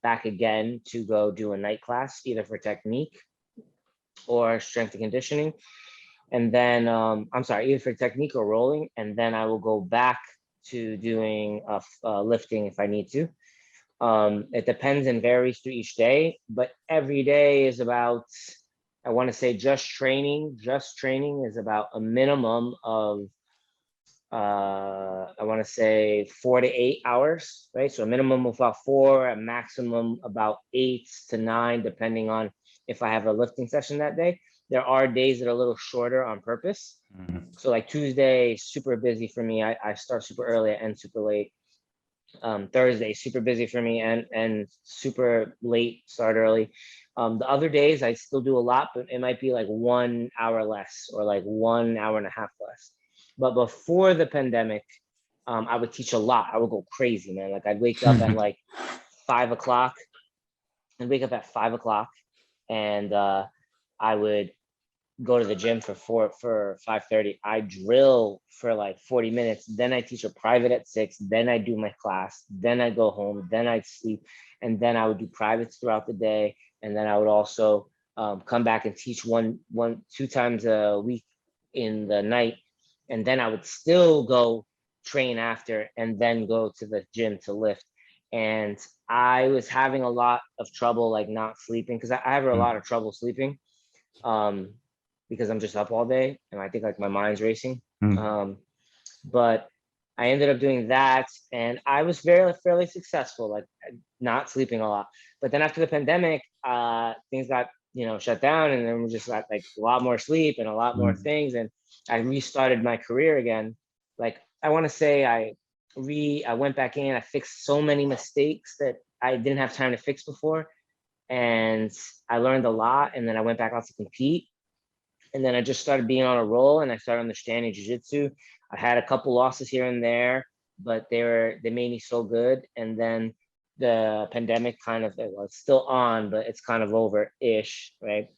back again to go do a night class, either for technique or strength and conditioning. And then, either for technique or rolling. And then I will go back to doing lifting if I need to. It depends and varies through each day, but every day is about, I want to say just training is about a minimum of I want to say 4 to 8 hours, right? So a minimum of about 4, a maximum about 8 to 9, depending on if I have a lifting session that day. There are days that are a little shorter on purpose. Mm-hmm. So Tuesday, super busy for me. I start super early and super late. Thursday, super busy for me and super late, start early. The other days I still do a lot, but it might be 1 hour less or 1 hour and a half less. But before the pandemic, I would teach a lot. I would go crazy, man. I'd wake up at 5 o'clock. I'd wake up at 5 o'clock and I would go to the gym for 5:30. I drill for 40 minutes. Then I teach a private at 6. Then I do my class. Then I go home. Then I'd sleep. And then I would do privates throughout the day. And then I would also come back and teach 2 times a week in the night. And then I would still go train after and then go to the gym to lift. And I was having a lot of trouble not sleeping because I have a lot of trouble sleeping because I'm just up all day and I think my mind's racing. But I ended up doing that and I was fairly successful, not sleeping a lot. But then after the pandemic, things got shut down and then we just got a lot more sleep and a lot more things. And I restarted my career again. Like, I want to say I went back in, I fixed so many mistakes that I didn't have time to fix before. And I learned a lot. And then I went back out to compete. And then I just started being on a roll, and I started understanding jiu-jitsu. I had a couple losses here and there, but they made me so good. And then the pandemic kind of, well, it's still on, but it's kind of over-ish, right?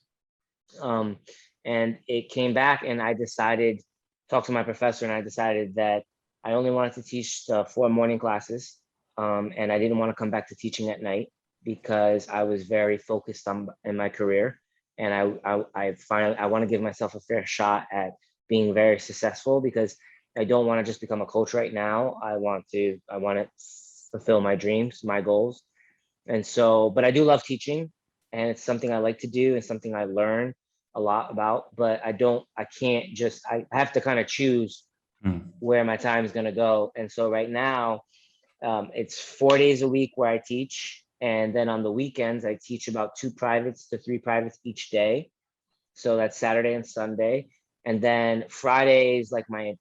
And it came back, and I decided, talked to my professor, and I decided that I only wanted to teach the 4 morning classes. And I didn't want to come back to teaching at night because I was very focused on in my career. And I finally, I want to give myself a fair shot at being very successful, because I don't want to just become a coach right now. I want to fulfill my dreams, my goals. And so, but I do love teaching, and it's something I like to do and something I learn a lot about, but I have to kind of choose where my time is going to go. And so right now, it's 4 days a week where I teach. And then on the weekends, I teach about 2 privates to 3 privates each day. So that's Saturday and Sunday. And then Fridays, like my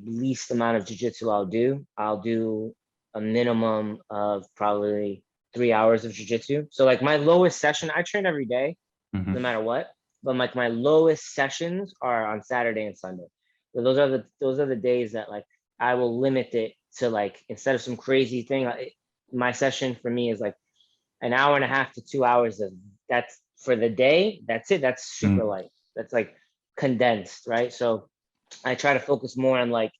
least amount of jiu-jitsu I'll do a minimum of probably 3 hours of jiu-jitsu. So like my lowest session, I train every day, no matter what. But like my lowest sessions are on Saturday and Sunday. So those are the days that like I will limit it to, like, instead of some crazy thing, my session for me is like an hour and a half to 2 hours of, that's for the day. That's it. That's super light. That's like condensed, right? So I try to focus more on like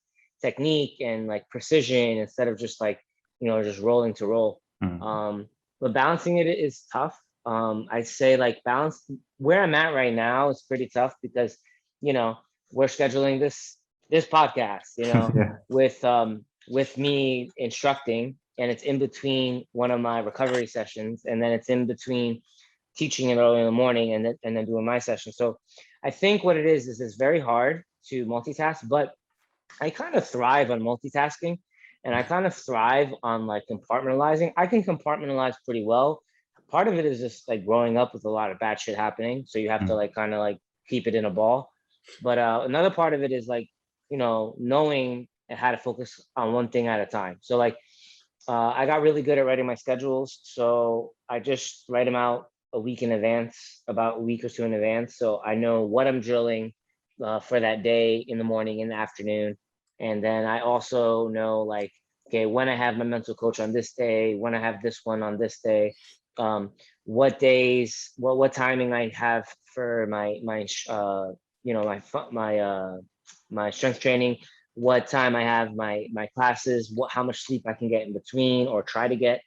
technique and like precision instead of just like, just rolling to roll. But balancing it is tough. I'd say like balance where I'm at right now is pretty tough because, we're scheduling this podcast, yeah, with me instructing, and it's in between one of my recovery sessions, and then it's in between teaching it early in the morning and then doing my session. So I think what it is it's very hard to multitask, but I kind of thrive on multitasking, and I kind of thrive on like compartmentalizing. I can compartmentalize pretty well. Part of it is just like growing up with a lot of bad shit happening. So you have to like kind of like keep it in a ball. But another part of it is like, knowing how to focus on one thing at a time. So like I got really good at writing my schedules. So I just write them out a week in advance, about a week or 2 in advance. So I know what I'm drilling for that day, in the morning, in the afternoon. And then I also know like, okay, when I have my mental coach on this day, when I have this one on this day, what days, what timing I have for my strength training, what time I have my classes, how much sleep I can get in between or try to get,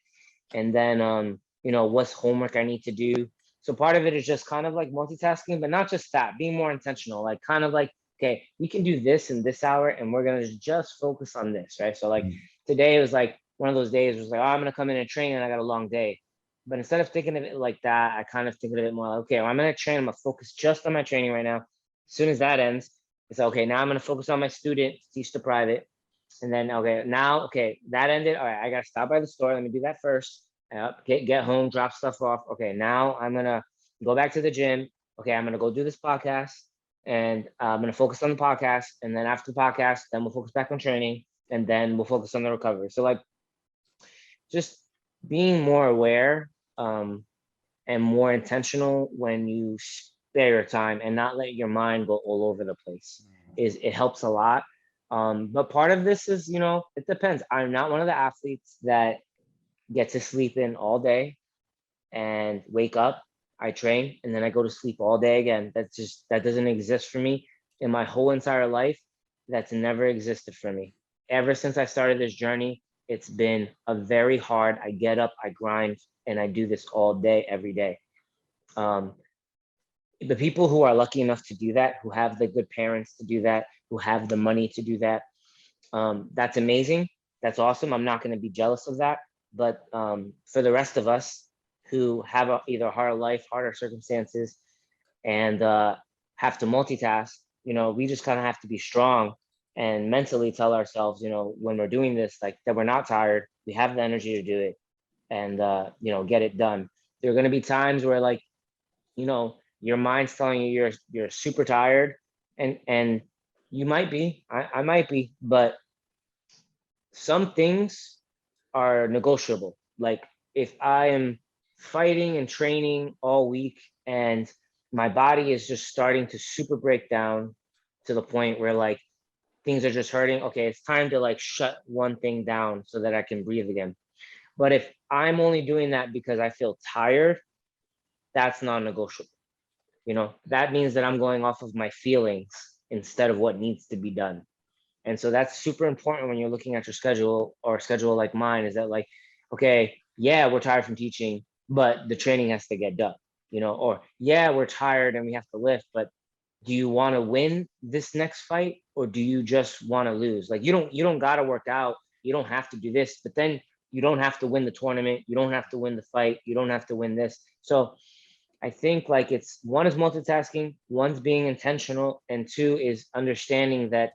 and then what's homework I need to do. So part of it is just kind of like multitasking, but not just that, being more intentional, like kind of like, okay, we can do this in this hour and we're gonna just focus on this, right? So like today it was like one of those days, it was like, oh, I'm gonna come in and train and I got a long day. But instead of thinking of it like that, I kind of think of it more like, okay, well, I'm gonna train, I'm gonna focus just on my training right now. As soon as that ends, it's okay, now I'm gonna focus on my student, teach the private. And then, okay, that ended. All right, I gotta stop by the store. Let me do that first. Get home, drop stuff off. Okay, now I'm gonna go back to the gym. Okay, I'm gonna go do this podcast, and I'm gonna focus on the podcast. And then after the podcast, then we'll focus back on training, and then we'll focus on the recovery. So like, just being more aware and more intentional when you spare your time and not let your mind go all over the place. It helps a lot. But part of this is, it depends. I'm not one of the athletes that get to sleep in all day and wake up, I train, and then I go to sleep all day again. That doesn't exist for me in my whole entire life. That's never existed for me. Ever since I started this journey, it's been a very hard, I get up, I grind, and I do this all day, every day. The people who are lucky enough to do that, who have the good parents to do that, who have the money to do that, that's amazing. That's awesome. I'm not going to be jealous of that. But for the rest of us who have either a harder life, harder circumstances, and have to multitask, we just kind of have to be strong and mentally tell ourselves, when we're doing this, like that we're not tired, we have the energy to do it, and get it done. There are going to be times where like, your mind's telling you you're super tired, and you might be, I might be, but some things are negotiable. Like if I am fighting and training all week and my body is just starting to super break down to the point where like things are just hurting, okay, it's time to like shut one thing down so that I can breathe again. But if I'm only doing that because I feel tired, that's non-negotiable. You know, that means that I'm going off of my feelings instead of what needs to be done. And so that's super important when you're looking at your schedule, or a schedule like mine, is that like, okay, yeah, we're tired from teaching, but the training has to get done, you know, or yeah, we're tired and we have to lift, but do you want to win this next fight, or do you just want to lose? Like you don't got to work out, you don't have to do this, but then you don't have to win the tournament, you don't have to win the fight, you don't have to win this. So I think like it's, one is multitasking, one's being intentional, and two is understanding that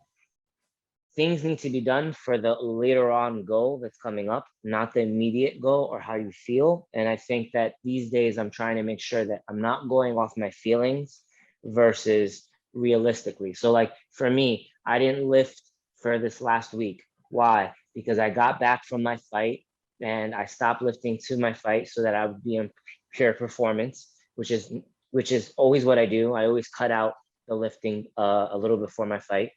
things need to be done for the later on goal that's coming up, not the immediate goal or how you feel. And I think that these days I'm trying to make sure that I'm not going off my feelings versus realistically. So like for me, I didn't lift for this last week. Why? Because I got back from my fight and I stopped lifting to my fight so that I would be in pure performance, which is always what I do. I always cut out the lifting a little before my fight.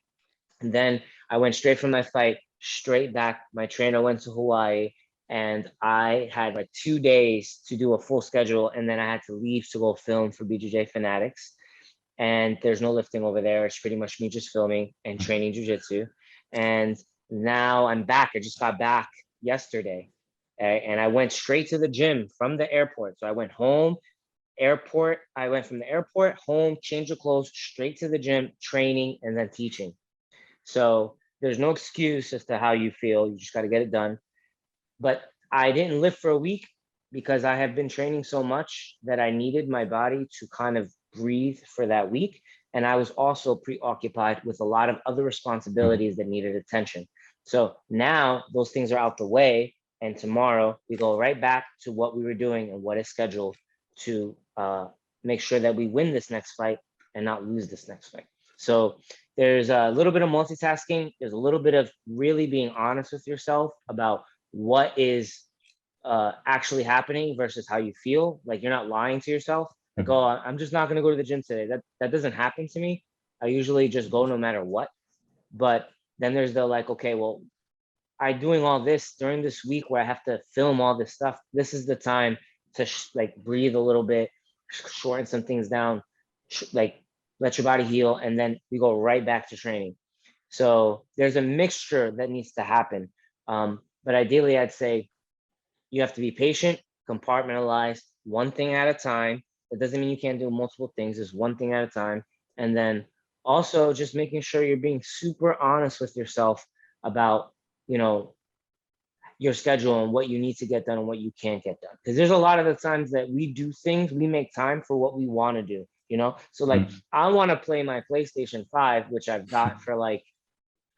And then I went straight from my fight, straight back. My trainer went to Hawaii and I had like 2 days to do a full schedule. And then I had to leave to go film for Bjj Fanatics. And there's no lifting over there. It's pretty much me just filming and training jiu-jitsu. And now I'm back. I just got back yesterday. And I went straight to the gym from the airport. So I went home, airport. I went from the airport, home, change of clothes, straight to the gym, training, and then teaching. So there's no excuse as to how you feel. You just got to get it done. But I didn't lift for a week because I have been training so much that I needed my body to kind of breathe for that week. And I was also preoccupied with a lot of other responsibilities that needed attention. So now those things are out the way. And tomorrow we go right back to what we were doing and what is scheduled to make sure that we win this next fight and not lose this next fight. So there's a little bit of multitasking. There's a little bit of really being honest with yourself about what is actually happening versus how you feel. Like you're not lying to yourself. Like, oh, I'm just not going to go to the gym today. That doesn't happen to me. I usually just go no matter what. But then there's the like, okay, well, I'm doing all this during this week where I have to film all this stuff. This is the time to like breathe a little bit, shorten some things down, like let your body heal, and then we go right back to training. So there's a mixture that needs to happen. But ideally, I'd say you have to be patient, compartmentalize one thing at a time. It doesn't mean you can't do multiple things, it's one thing at a time. And then also just making sure you're being super honest with yourself about, you know, your schedule and what you need to get done and what you can't get done. Because there's a lot of the times that we do things, we make time for what we want to do, you know? So like, I want to play my PlayStation 5, which I've got for like,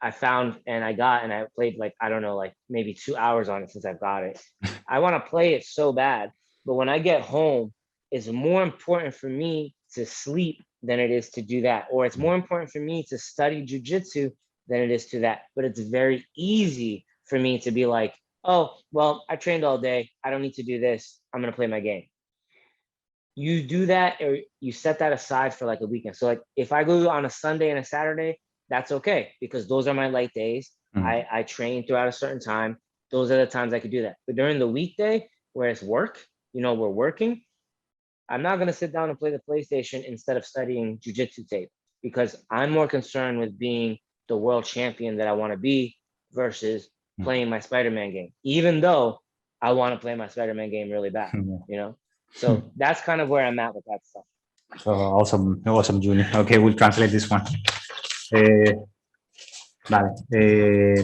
I found and I got, and I played like, I don't know, like maybe 2 hours on it since I've got it. I want to play it so bad. But when I get home, it's more important for me to sleep than it is to do that. Or it's more important for me to study jiu-jitsu than it is to that. But it's very easy for me to be like, oh, well, I trained all day. I don't need to do this. I'm going to play my game. You do that, or you set that aside for like a weekend. So like if I go on a Sunday and a Saturday, that's okay, because those are my light days. I train throughout a certain time. Those are the times I could do that. But during the weekday where it's work, you know, we're working, I'm not going to sit down and play the PlayStation instead of studying jiu-jitsu tape, because I'm more concerned with being the world champion that I want to be versus playing my Spider-Man game, even though I want to play my Spider-Man game really bad, you know? So that's kind of where I'm at with that stuff. So awesome, Junny. Okay, we'll translate this one. Vale,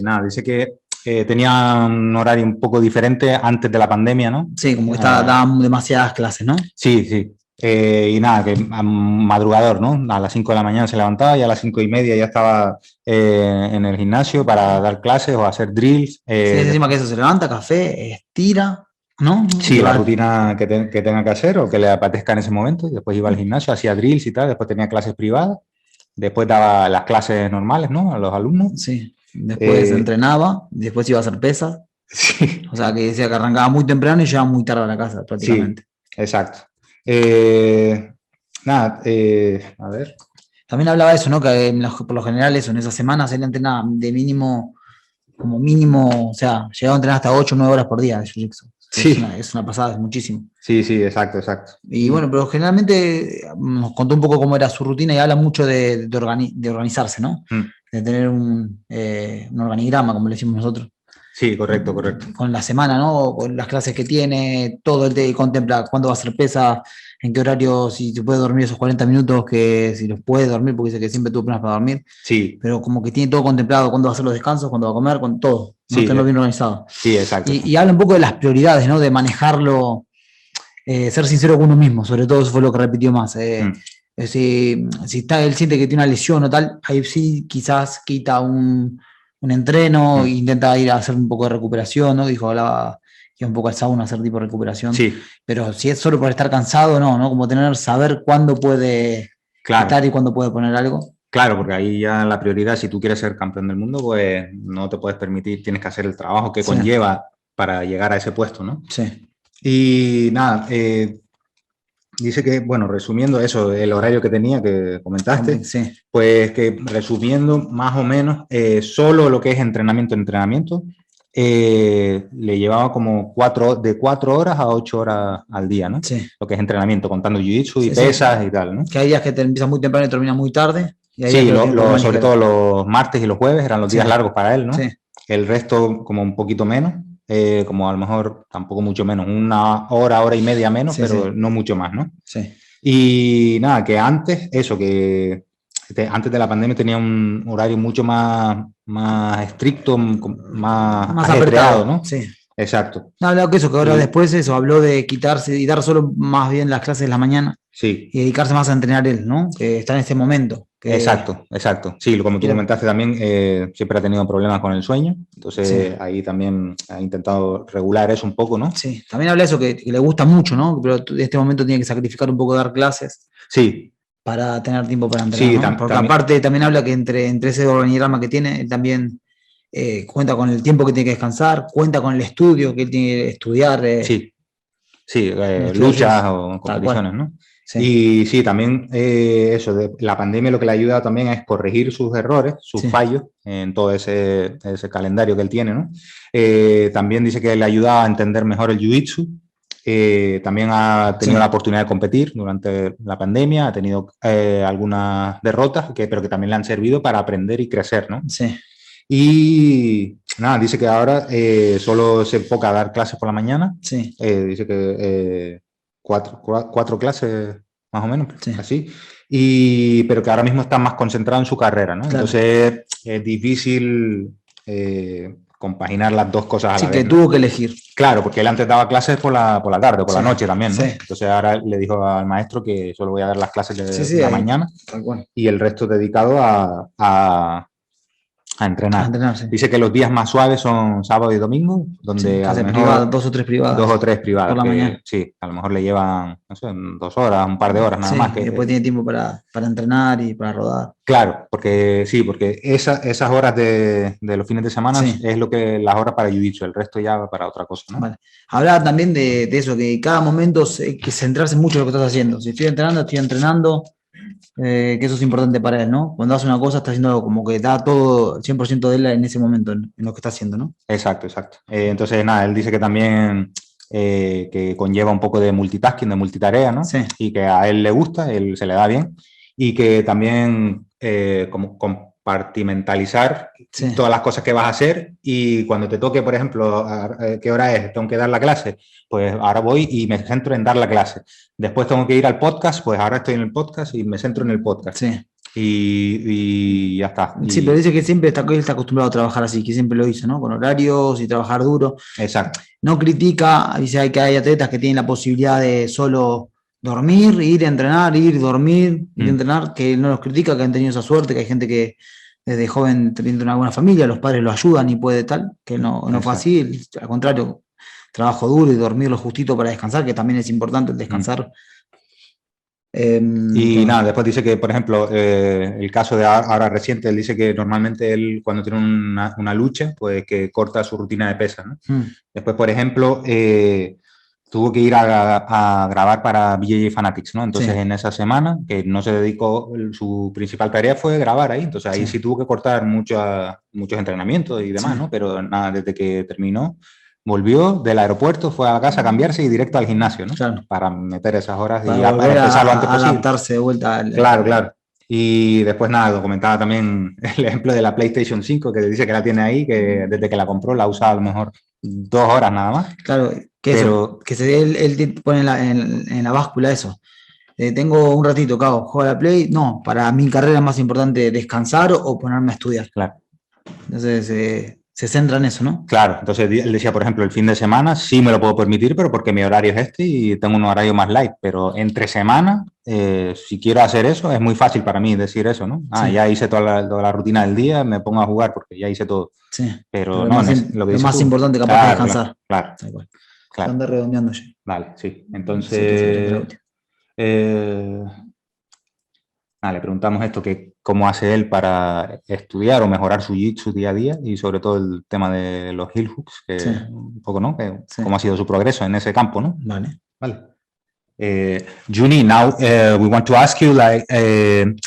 nada, dice que tenía un horario un poco diferente antes de la pandemia, ¿no? Sí, como que daban demasiadas clases, ¿no? Sí, sí. Y nada, que madrugador, ¿no? A las 5 de la mañana se levantaba y a las 5:30 ya estaba en el gimnasio para dar clases o hacer drills. Sí, encima que eso se levanta, café, estira, ¿no? Sí, la rutina que tenga que hacer o que le apetezca en ese momento. Y después iba al gimnasio, hacía drills y tal. Después tenía clases privadas. Después daba las clases normales, ¿no? A los alumnos. Sí. Después entrenaba, después iba a hacer pesas. Sí. O sea, que decía que arrancaba muy temprano y llegaba muy tarde a la casa, prácticamente. Sí, exacto. Nada, a ver. También hablaba de eso, ¿no? Que por lo general eso, en esas semanas él entrenaba de mínimo, como mínimo, o sea, llegaba a entrenar hasta 8 o 9 horas por día de Jiu-Jitsu. Sí. Es una pasada, es muchísimo. Sí, exacto. Y bueno, pero generalmente nos contó un poco cómo era su rutina y habla mucho de organizarse, ¿no? De tener un organigrama, como le decimos nosotros. Sí, correcto. Con la semana, ¿no? Con las clases que tiene, todo el día contempla cuándo va a hacer pesa, en qué horario, si se puede dormir esos 40 minutos, que si los puede dormir, porque dice que siempre tuvo problemas para dormir. Sí. Pero como que tiene todo contemplado, cuándo va a hacer los descansos, cuándo va a comer, con todo. ¿no? Sí, Tenerlo bien organizado. Sí, exacto. Y habla un poco de las prioridades, ¿no? De manejarlo, ser sincero con uno mismo, sobre todo eso fue lo que repitió más. Si él siente que tiene una lesión o tal, ahí sí quizás quita un entreno e intenta ir a hacer un poco de recuperación, ¿no? Hablaba que un poco al sauna hacer tipo de recuperación. Sí. Pero si es solo por estar cansado, no, como saber cuándo puede quitar y cuándo puede poner algo. Claro, porque ahí ya la prioridad, si tú quieres ser campeón del mundo, pues no te puedes permitir, tienes que hacer el trabajo que conlleva para llegar a ese puesto, ¿no? Sí. Y nada, dice que, bueno, resumiendo eso, el horario que tenía, que comentaste, pues que resumiendo más o menos, solo lo que es entrenamiento, le llevaba como de 4 horas a 8 horas al día, ¿no? Sí. Lo que es entrenamiento, contando jiu-jitsu y pesas y tal, ¿no? Que hay días que te empiezas muy temprano y terminas muy tarde. Y hay sí, sobre todo los martes y los jueves eran los días largos para él, ¿no? Sí. El resto como un poquito menos, como a lo mejor tampoco mucho menos, 1 hora, hora y media menos, pero no mucho más, ¿no? Sí. Y nada, que antes de la pandemia tenía un horario mucho más estricto, más ajetreado, ¿no? Sí. Exacto. No, hablaba que ahora después habló de quitarse y dar solo más bien las clases de la mañana. Sí. Y dedicarse más a entrenar él, ¿no? Que está en este momento. Exacto. Sí, como tú comentaste también, siempre ha tenido problemas con el sueño. Entonces ahí también ha intentado regular eso un poco, ¿no? Sí, también habla de eso que le gusta mucho, ¿no? Pero en este momento tiene que sacrificar un poco de dar clases. Sí. Para tener tiempo para entrenar, sí, ¿no? Porque aparte también habla que entre ese organigrama que tiene, él también cuenta con el tiempo que tiene que descansar, cuenta con el estudio que él tiene que estudiar. Luchas o competiciones, ¿no? Sí. Y sí, también eso, de la pandemia lo que le ayuda también es corregir sus errores, sus fallos en todo ese calendario que él tiene, ¿no? También dice que le ayuda a entender mejor el jiu-jitsu. También ha tenido la oportunidad de competir durante la pandemia, ha tenido algunas derrotas, pero que también le han servido para aprender y crecer, ¿no? Sí. Y nada, dice que ahora solo se enfoca a dar clases por la mañana. Sí. Dice que 4 clases más o menos, así. Pero que ahora mismo está más concentrado en su carrera, ¿no? Claro. Entonces es difícil compaginar las dos cosas a la vez. Sí, que tuvo que elegir. Claro, porque él antes daba clases por la tarde, por la noche también, ¿no? Entonces ahora le dijo al maestro que solo voy a dar las clases de la mañana y el resto dedicado a entrenar. Dice que los días más suaves son sábado y domingo, donde a lo mejor 2 o 3 privadas. 2 o 3 privadas. Por la mañana. Sí, a lo mejor le llevan, no sé, 2 horas, un par de horas nada más. Y después tiene tiempo para entrenar y para rodar. Claro, porque esas horas de los fines de semana es las horas para jiu-jitsu, el resto ya va para otra cosa, ¿no? Vale. Hablaba también de eso, que cada momento hay que centrarse mucho en lo que estás haciendo. Si estoy entrenando. Que eso es importante para él, ¿no? Cuando hace una cosa está haciendo como que da todo 100% de él en ese momento, en lo que está haciendo, ¿no? Exacto. Entonces, nada, él dice que también que conlleva un poco de multitasking, de multitarea, ¿no? Sí. Y que a él le gusta, él se le da bien. Y que también como compartimentalizar todas las cosas que vas a hacer y cuando te toque, por ejemplo, ¿qué hora es? Tengo que dar la clase. Pues ahora voy y me centro en dar la clase. Después tengo que ir al podcast, pues ahora estoy en el podcast y me centro en el podcast. Sí. Y ya está. Sí, pero dice que siempre él está acostumbrado a trabajar así, que siempre lo hizo, ¿no? Con horarios y trabajar duro. Exacto. No critica, dice que hay atletas que tienen la posibilidad de solo dormir, ir a entrenar, dormir, ir a entrenar, que no los critica, que han tenido esa suerte, que hay gente que desde joven teniendo una buena familia, los padres lo ayudan y puede tal, que no fue así, al contrario. trabajo duro y dormir lo justito para descansar, que también es importante el descansar. Y nada, después dice que, por ejemplo, el caso de ahora reciente, él dice que normalmente él cuando tiene una lucha, pues que corta su rutina de pesas, ¿no? Después, por ejemplo, tuvo que ir a grabar para Bjj Fanatics, ¿no? Entonces, en esa semana, que no se dedicó, su principal tarea fue grabar ahí. Entonces, ahí sí tuvo que cortar muchos entrenamientos y demás, ¿no? Pero nada, desde que terminó, volvió del aeropuerto, fue a la casa a cambiarse y directo al gimnasio, ¿no? Claro. Para meter esas horas y Para para volver empezar lo antes a posible. adaptarse de vuelta al... Claro, claro. Y después nada, comentaba también el ejemplo de la PlayStation 5, que dice que la tiene ahí, que desde que la compró la usa a lo mejor 2 horas nada más. Claro, que Pero, eso, que él pone en la báscula eso. Tengo un ratito, Cabo, juego a la Play. No, para mi carrera es más importante descansar o ponerme a estudiar. claro. Entonces se centra en eso, ¿no? Claro, entonces él decía, por ejemplo, el fin de semana sí me lo puedo permitir, pero porque mi horario es este y tengo un horario más light, pero entre semana, si quiero hacer eso, es muy fácil para mí decir eso, ¿no? Sí. Ya hice toda la rutina del día, me pongo a jugar porque ya hice todo. Sí. Pero lo no, más, lo que lo dices más tú. importante capaz es descansar. Claro, Tal cual. claro. Anda redondeando ya. Vale, sí. Sí, que Entonces, le preguntamos esto, que cómo hace él para estudiar o mejorar su jiu-jitsu día a día y sobre todo el tema de los heel hooks, que un poco, ¿no? Que cómo ha sido su progreso en ese campo, ¿no? Vale. Junny, now we want to ask you, like,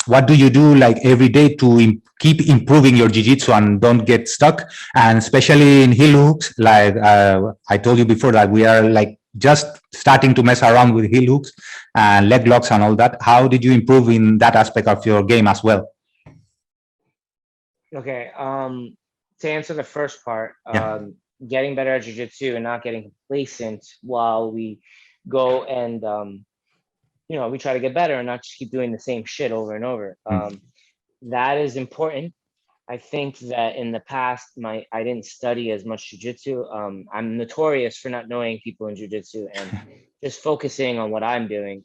what do you do, like, every day to keep improving your jiu-jitsu and don't get stuck? And especially in heel hooks, like I told you before, that we are like just starting to mess around with heel hooks and leg locks and all that. How did you improve in that aspect of your game as well? Okay, to answer the first part, Yeah. getting better at jiu-jitsu and not getting complacent while we go and we try to get better and not just keep doing the same shit over and over. That is important. I think that in the past, I didn't study as much jiu-jitsu. I'm notorious for not knowing people in jiu-jitsu and just focusing on what I'm doing.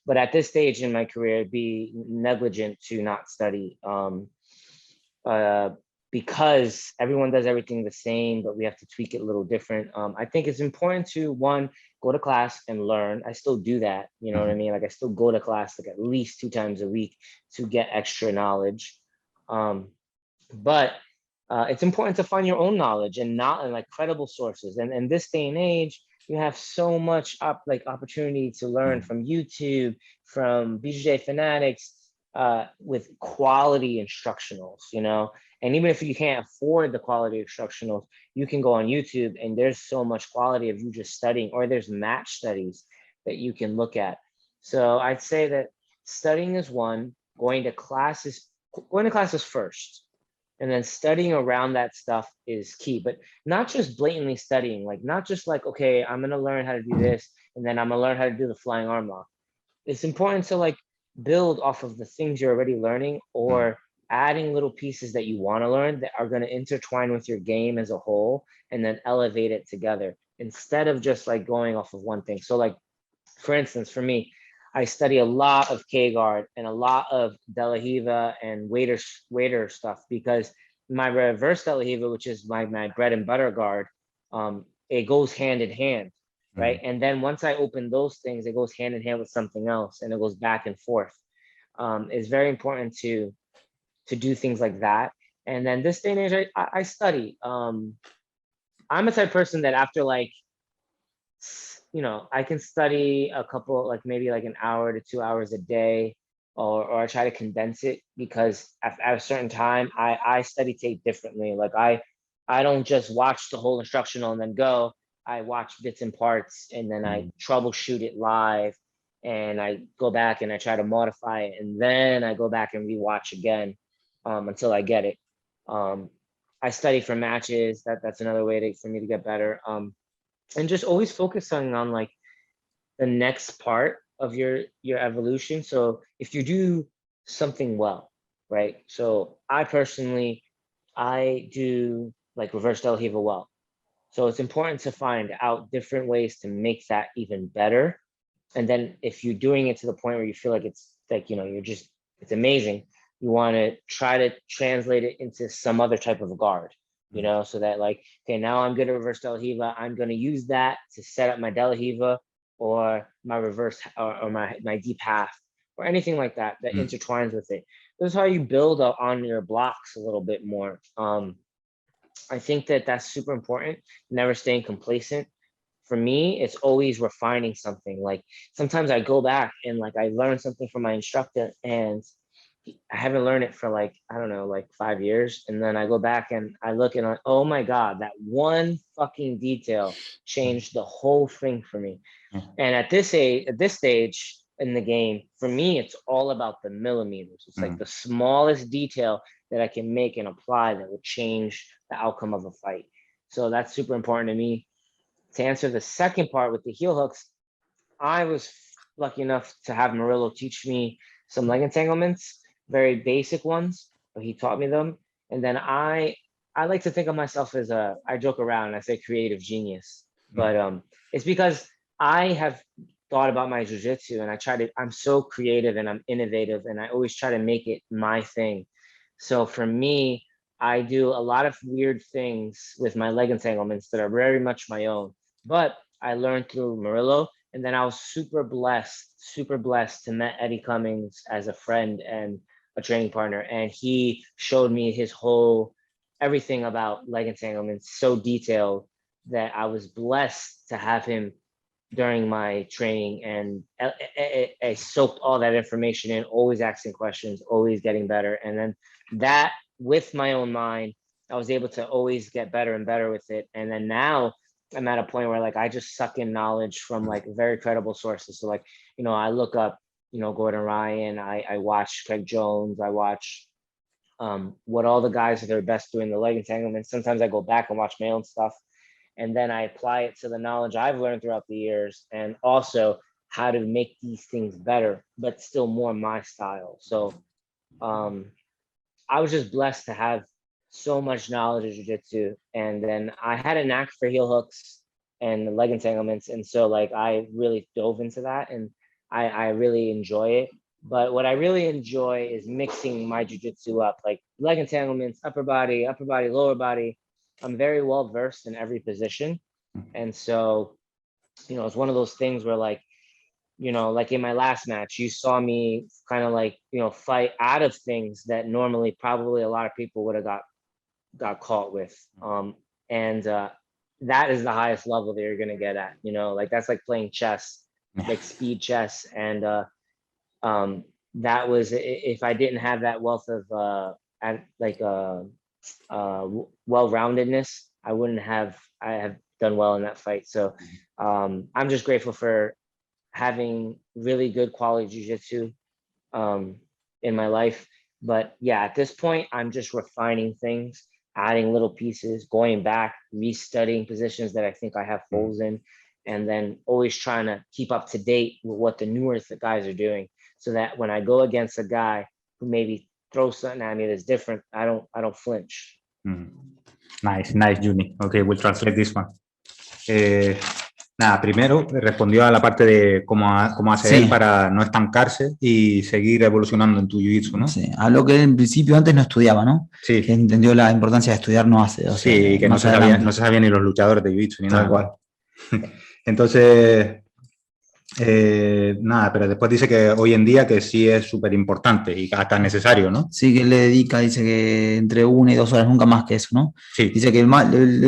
But at this stage in my career, it'd be negligent to not study. Because everyone does everything the same, but we have to tweak it a little different. I think it's important to, one, go to class and learn. I still do that, you know what I mean? Like I still go to class like at least 2 times a week to get extra knowledge. But it's important to find your own knowledge and not in like credible sources. And in this day and age, you have so much opportunity to learn from YouTube, from Bjj Fanatics, with quality instructionals, and even if you can't afford the quality instructionals, you can go on YouTube and there's so much quality of you just studying, or there's match studies that you can look at. So I'd say that studying is one, going to classes first, and then studying around that stuff is key, but not just blatantly studying, like not just like, okay, I'm going to learn how to do this and then I'm going to learn how to do the flying arm lock. It's important to like build off of the things you're already learning, or adding little pieces that you want to learn that are going to intertwine with your game as a whole and then elevate it together instead of just like going off of one thing. So like, for instance, for me, I study a lot of K-guard and a lot of De La Riva and waiter stuff, because my reverse De La Riva, which is my bread and butter guard, it goes hand in hand, right? And then once I open those things, it goes hand in hand with something else and it goes back and forth. It's very important to do things like that. And then this day and age, I study. I'm a type of person that after like, I can study a couple, like maybe like an hour to 2 hours a day, or I try to condense it, because at a certain time, I study tape differently. Like I don't just watch the whole instructional and then go. I watch bits and parts and then I troubleshoot it live, and I go back and I try to modify it, and then I go back and rewatch again. Until I get it. I study for matches. That's another way for me to get better. And just always focusing on like the next part of your evolution. So if you do something well, right? So I personally, I do like reverse De La Riva well. So it's important to find out different ways to make that even better. And then if you're doing it to the point where you feel like it's like, it's amazing, you want to try to translate it into some other type of guard. you know, so that like, okay, now I'm good at reverse De La Riva. I'm going to use that to set up my De La Riva or my reverse or my deep half or anything like that intertwines with it. This is how you build on your blocks a little bit more. I think that that's super important. Never staying complacent. For me, it's always refining something. Like sometimes I go back and like I learn something from my instructor and I haven't learned it for like, I don't know, like 5 years. And then I go back and I look and oh my God, that one fucking detail changed the whole thing for me. And at this stage in the game, for me, it's all about the millimeters. It's like the smallest detail that I can make and apply that will change the outcome of a fight. So that's super important to me. To answer the second part with the heel hooks, I was lucky enough to have Murilo teach me some leg entanglements, very basic ones, but he taught me them. And then I like to think of myself as I joke around and I say creative genius, but it's because I have thought about my jiu-jitsu and I'm so creative and I'm innovative and I always try to make it my thing. So for me, I do a lot of weird things with my leg entanglements that are very much my own, but I learned through Murilo. And then I was super blessed to meet Eddie Cummings as a friend and a training partner. And he showed me his whole, everything about leg entanglements so detailed that I was blessed to have him during my training. And I soaked all that information in, always asking questions, always getting better. And then that with my own mind, I was able to always get better and better with it. And then now I'm at a point where like I just suck in knowledge from like very credible sources. So like, you know, I look up, you know, Gordon Ryan, I watch Craig Jones, I watch what all the guys that are best doing the leg entanglements. Sometimes I go back and watch my own stuff and then I apply it to the knowledge I've learned throughout the years and also how to make these things better, but still more my style. So I was just blessed to have so much knowledge of jiu-jitsu, and then I had a knack for heel hooks and leg entanglements, and so like I really dove into that and I really enjoy it. But what I really enjoy is mixing my jiu-jitsu up, like leg entanglements, upper body, lower body. I'm very well versed in every position, and so you know it's one of those things where like, you know, like in my last match, you saw me kind of like, you know, fight out of things that normally probably a lot of people would have got caught with. And that is the highest level that you're going to get at, you know, like that's like playing chess, like speed chess. And that was, if I didn't have that wealth of well-roundedness, I have done well in that fight. So I'm just grateful for having really good quality jiu-jitsu in my life. But yeah, at this point, I'm just refining things, adding little pieces, going back, restudying positions that I think I have holes in, and then always trying to keep up to date with what the newer guys are doing, so that when I go against a guy who maybe throws something at me that's different, I don't flinch. Nice, Junny. Okay, we'll translate this one. Nada, primero respondió a la parte de cómo hace él para no estancarse y seguir evolucionando en tu jiu-jitsu, ¿no? Sí, a lo que él en principio antes no estudiaba, ¿no? Sí. Que entendió la importancia de estudiar no hace. O sea, sí, que no se sabía ni los luchadores de jiu-jitsu ni nada. Cual. Entonces, nada, pero después dice que hoy en día que sí es súper importante y hasta necesario, ¿no? Sí, que él le dedica, dice que entre 1 y 2 horas, nunca más que eso, ¿no? Sí. Dice que él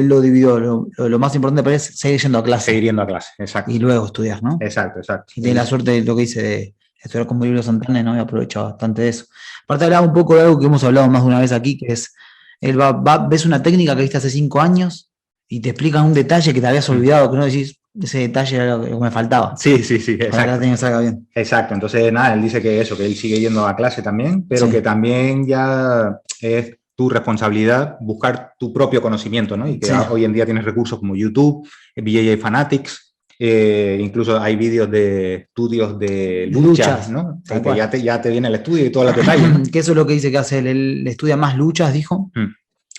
lo dividió, lo más importante para él es seguir yendo a clase. Seguir yendo a clase, exacto. Y luego estudiar, ¿no? Exacto. Y tiene la suerte de lo que dice de estudiar con Murilo Santana, ¿no? Y aprovecha bastante de eso. Aparte hablaba un poco de algo que hemos hablado más de una vez aquí, que es, él ves una técnica que viste hace 5 años y te explican un detalle que te habías olvidado, que no decís, ese detalle era lo que me faltaba. Sí, exacto. Para que salga bien. Exacto, entonces nada, él dice que eso, que él sigue yendo a clase también, pero que también ya es tu responsabilidad buscar tu propio conocimiento, ¿no? Y que hoy en día tienes recursos como YouTube, Bjj Fanatics, incluso hay vídeos de estudios de luchas, ¿no? Que ya te viene el estudio y todos los detalles, ¿no? Que eso es lo que dice que hace él estudia más luchas, dijo,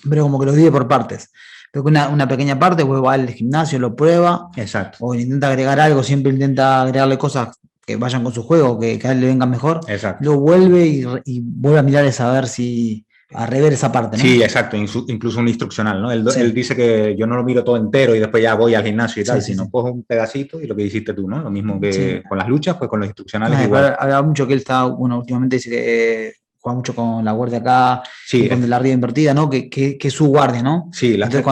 pero como que lo divide por partes. Pero que una pequeña parte, pues va al gimnasio, lo prueba. Exacto. O intenta agregar algo, siempre intenta agregarle cosas que vayan con su juego, que a él le vengan mejor. Exacto. Luego vuelve y vuelve a mirar a ver si a rever esa parte, ¿no? Sí, exacto, incluso un instruccional, ¿no? Él dice que yo no lo miro todo entero y después ya voy al gimnasio y tal, sino cojo un pedacito y lo que hiciste tú, ¿no? Lo mismo que con las luchas, pues con los instruccionales igual. Hablaba mucho que él está, bueno, últimamente dice que juega mucho con la guardia acá, y con de la arriba invertida, ¿no? Que es su guardia, ¿no? Sí, entonces,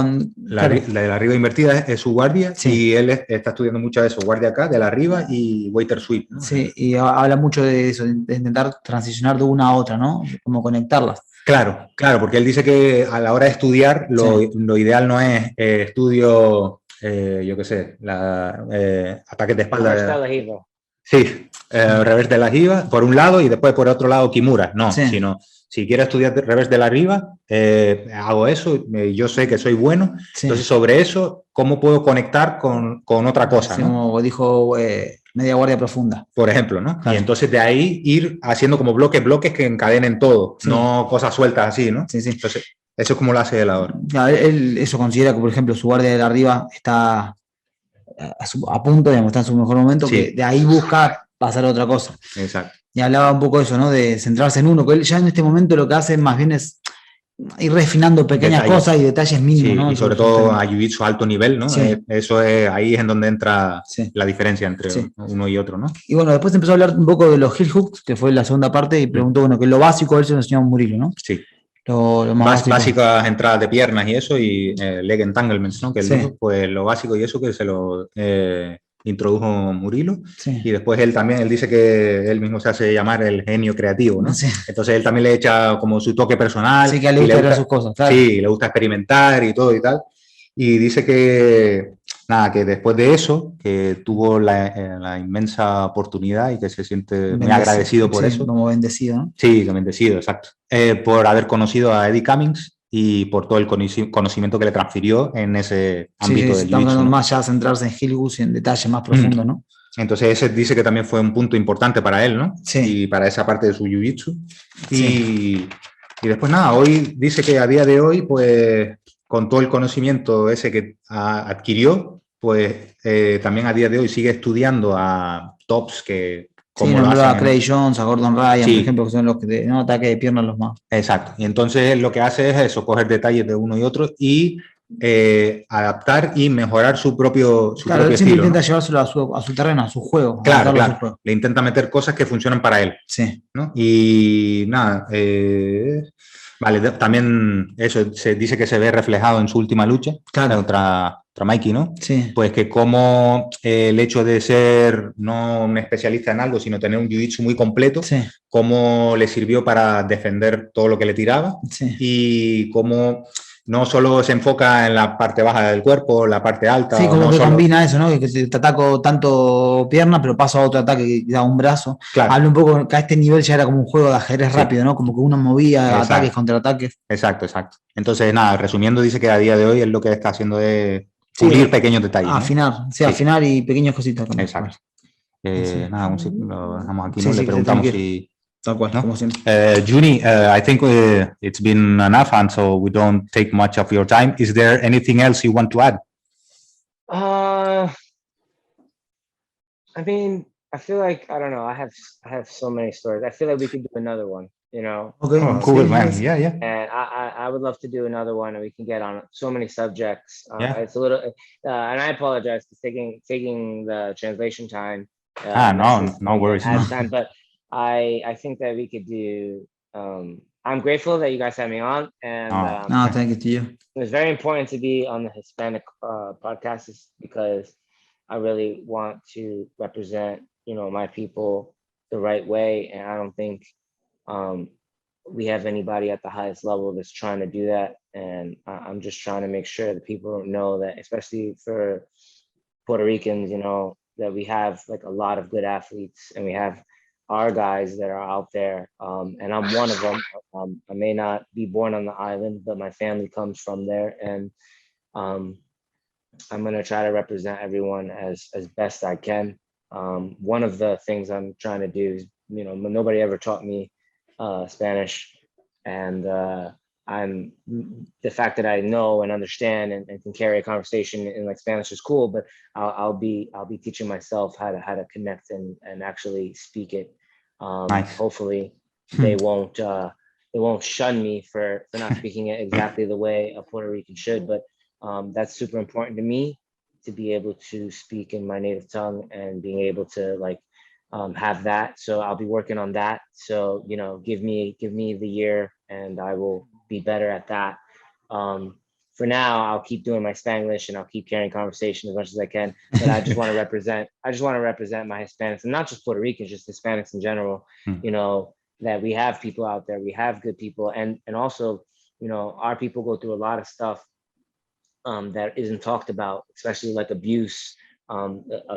la de la arriba invertida es su guardia y él está estudiando mucho de eso, guardia acá, de la arriba y waiter sweep, ¿no? Sí, y habla mucho de eso, de intentar transicionar de una a otra, ¿no? Como conectarlas. Claro, porque él dice que a la hora de estudiar lo ideal no es estudio, yo qué sé, ataques de espalda. Sí, revés de la jiba, por un lado, y después por otro lado Kimura. No, sino si quiero estudiar revés de la arriba, hago eso, yo sé que soy bueno, entonces sobre eso, ¿cómo puedo conectar con otra cosa? ¿no? Como dijo media guardia profunda. Por ejemplo, ¿no? Claro. Y entonces de ahí ir haciendo como bloques que encadenen todo, no cosas sueltas así, ¿no? Sí. Entonces, eso es como lo hace él ahora. Claro, él eso considera que, por ejemplo, su guardia de la arriba está a punto, digamos, está en su mejor momento, que de ahí busca pasar a otra cosa. Exacto. Y hablaba un poco de eso, ¿no? De centrarse en uno, que él ya en este momento lo que hace más bien es ir refinando pequeñas cosas y detalles mínimos, ¿no? Y sobre todo a Jiu Jitsu alto nivel, ¿no? Eso es, ahí es en donde entra la diferencia entre uno y otro, ¿no? Y bueno, después empezó a hablar un poco de los heel hooks, que fue la segunda parte, y preguntó, bueno, que lo básico él se lo enseñó a Murilo, ¿no? Sí. Lo más básicas entradas de piernas y eso, y leg entanglements, ¿no? Que él dijo, pues lo básico y eso que se lo introdujo Murilo. Y después él dice que él mismo se hace llamar el genio creativo, ¿no? Entonces él también le echa como su toque personal. Sí, que le gusta ver sus cosas, claro. Sí, le gusta experimentar y todo y tal. Y dice que, nada, que después de eso, que tuvo la inmensa oportunidad y que se siente muy agradecido por eso. Como bendecido, ¿no? Sí, bendecido, exacto. Por haber conocido a Eddie Cummings y por todo el conocimiento que le transfirió en ese ámbito del jiu-jitsu, ¿no? Más ya centrarse en heel hooks y en detalles más profundos, ¿no? Entonces ese dice que también fue un punto importante para él, ¿no? Y para esa parte de su jiu-jitsu. Y después nada, hoy dice que a día de hoy, pues con todo el conocimiento ese que adquirió, pues también a día de hoy sigue estudiando a tops que... Como nombró a Craig Jones, a Gordon Ryan, por ejemplo, que son los que de ataque de piernas los más. Exacto. Y entonces lo que hace es eso, coger detalles de uno y otro y adaptar y mejorar su propio estilo. Intenta llevárselo a su terreno, a su juego. Claro. Su juego. Le intenta meter cosas que funcionan para él. Sí. ¿no? Y nada, vale, también eso se dice que se ve reflejado en su última lucha contra Mikey, ¿no? Sí. Pues que como el hecho de ser no un especialista en algo, sino tener un jiu-jitsu muy completo, cómo le sirvió para defender todo lo que le tiraba y cómo no solo se enfoca en la parte baja del cuerpo, la parte alta. Sí, como no que solo... combina eso, ¿no? Que te ataco tanto pierna, pero paso a otro ataque que da un brazo. Claro. Habla un poco que a este nivel ya era como un juego de ajedrez rápido, ¿no? Como que uno movía ataques, contraataques. Exacto. Entonces, nada, resumiendo, dice que a día de hoy él lo que está haciendo es pulir pequeños detalles. Afinar, ¿no? Afinar y pequeñas cositas también. Exacto. Nada, lo dejamos aquí, ¿no? Le preguntamos si... Tal cual, ¿no? como siempre. Junny, I think it's been enough, and so we don't take much of your time. Is there anything else you want to add? I mean, I feel like, I don't know, I have so many stories. I feel like we could do another one, you know? Okay. Cool, man. Yeah. And I would love to do another one, and we can get on so many subjects. It's a little, and I apologize for taking the translation time. No worries. Time, but I think that we could do. I'm grateful that you guys had me on, and thank you to you. It was very important to be on the Hispanic podcast because I really want to represent, my people the right way, and I don't think we have anybody at the highest level that's trying to do that. And I'm just trying to make sure that people know that, especially for Puerto Ricans, that we have like a lot of good athletes, and we have our guys that are out there, and I'm one of them. I may not be born on the island, but my family comes from there, and I'm going to try to represent everyone as best I can. One of the things I'm trying to do is, nobody ever taught me Spanish, and the fact that I know and understand and can carry a conversation in like Spanish is cool, but I'll be teaching myself how to connect and actually speak it. Nice. Hopefully they won't won't shun me for not speaking it exactly the way a Puerto Rican should. But that's super important to me, to be able to speak in my native tongue and being able to like have that. So I'll be working on that. So, you know, give me the year and I will be better at that. For now, I'll keep doing my Spanglish and I'll keep carrying conversation as much as I can. But I just want to represent my Hispanics, and not just Puerto Ricans, just Hispanics in general. You know, that we have people out there, we have good people, and also, you know, our people go through a lot of stuff that isn't talked about, especially like abuse,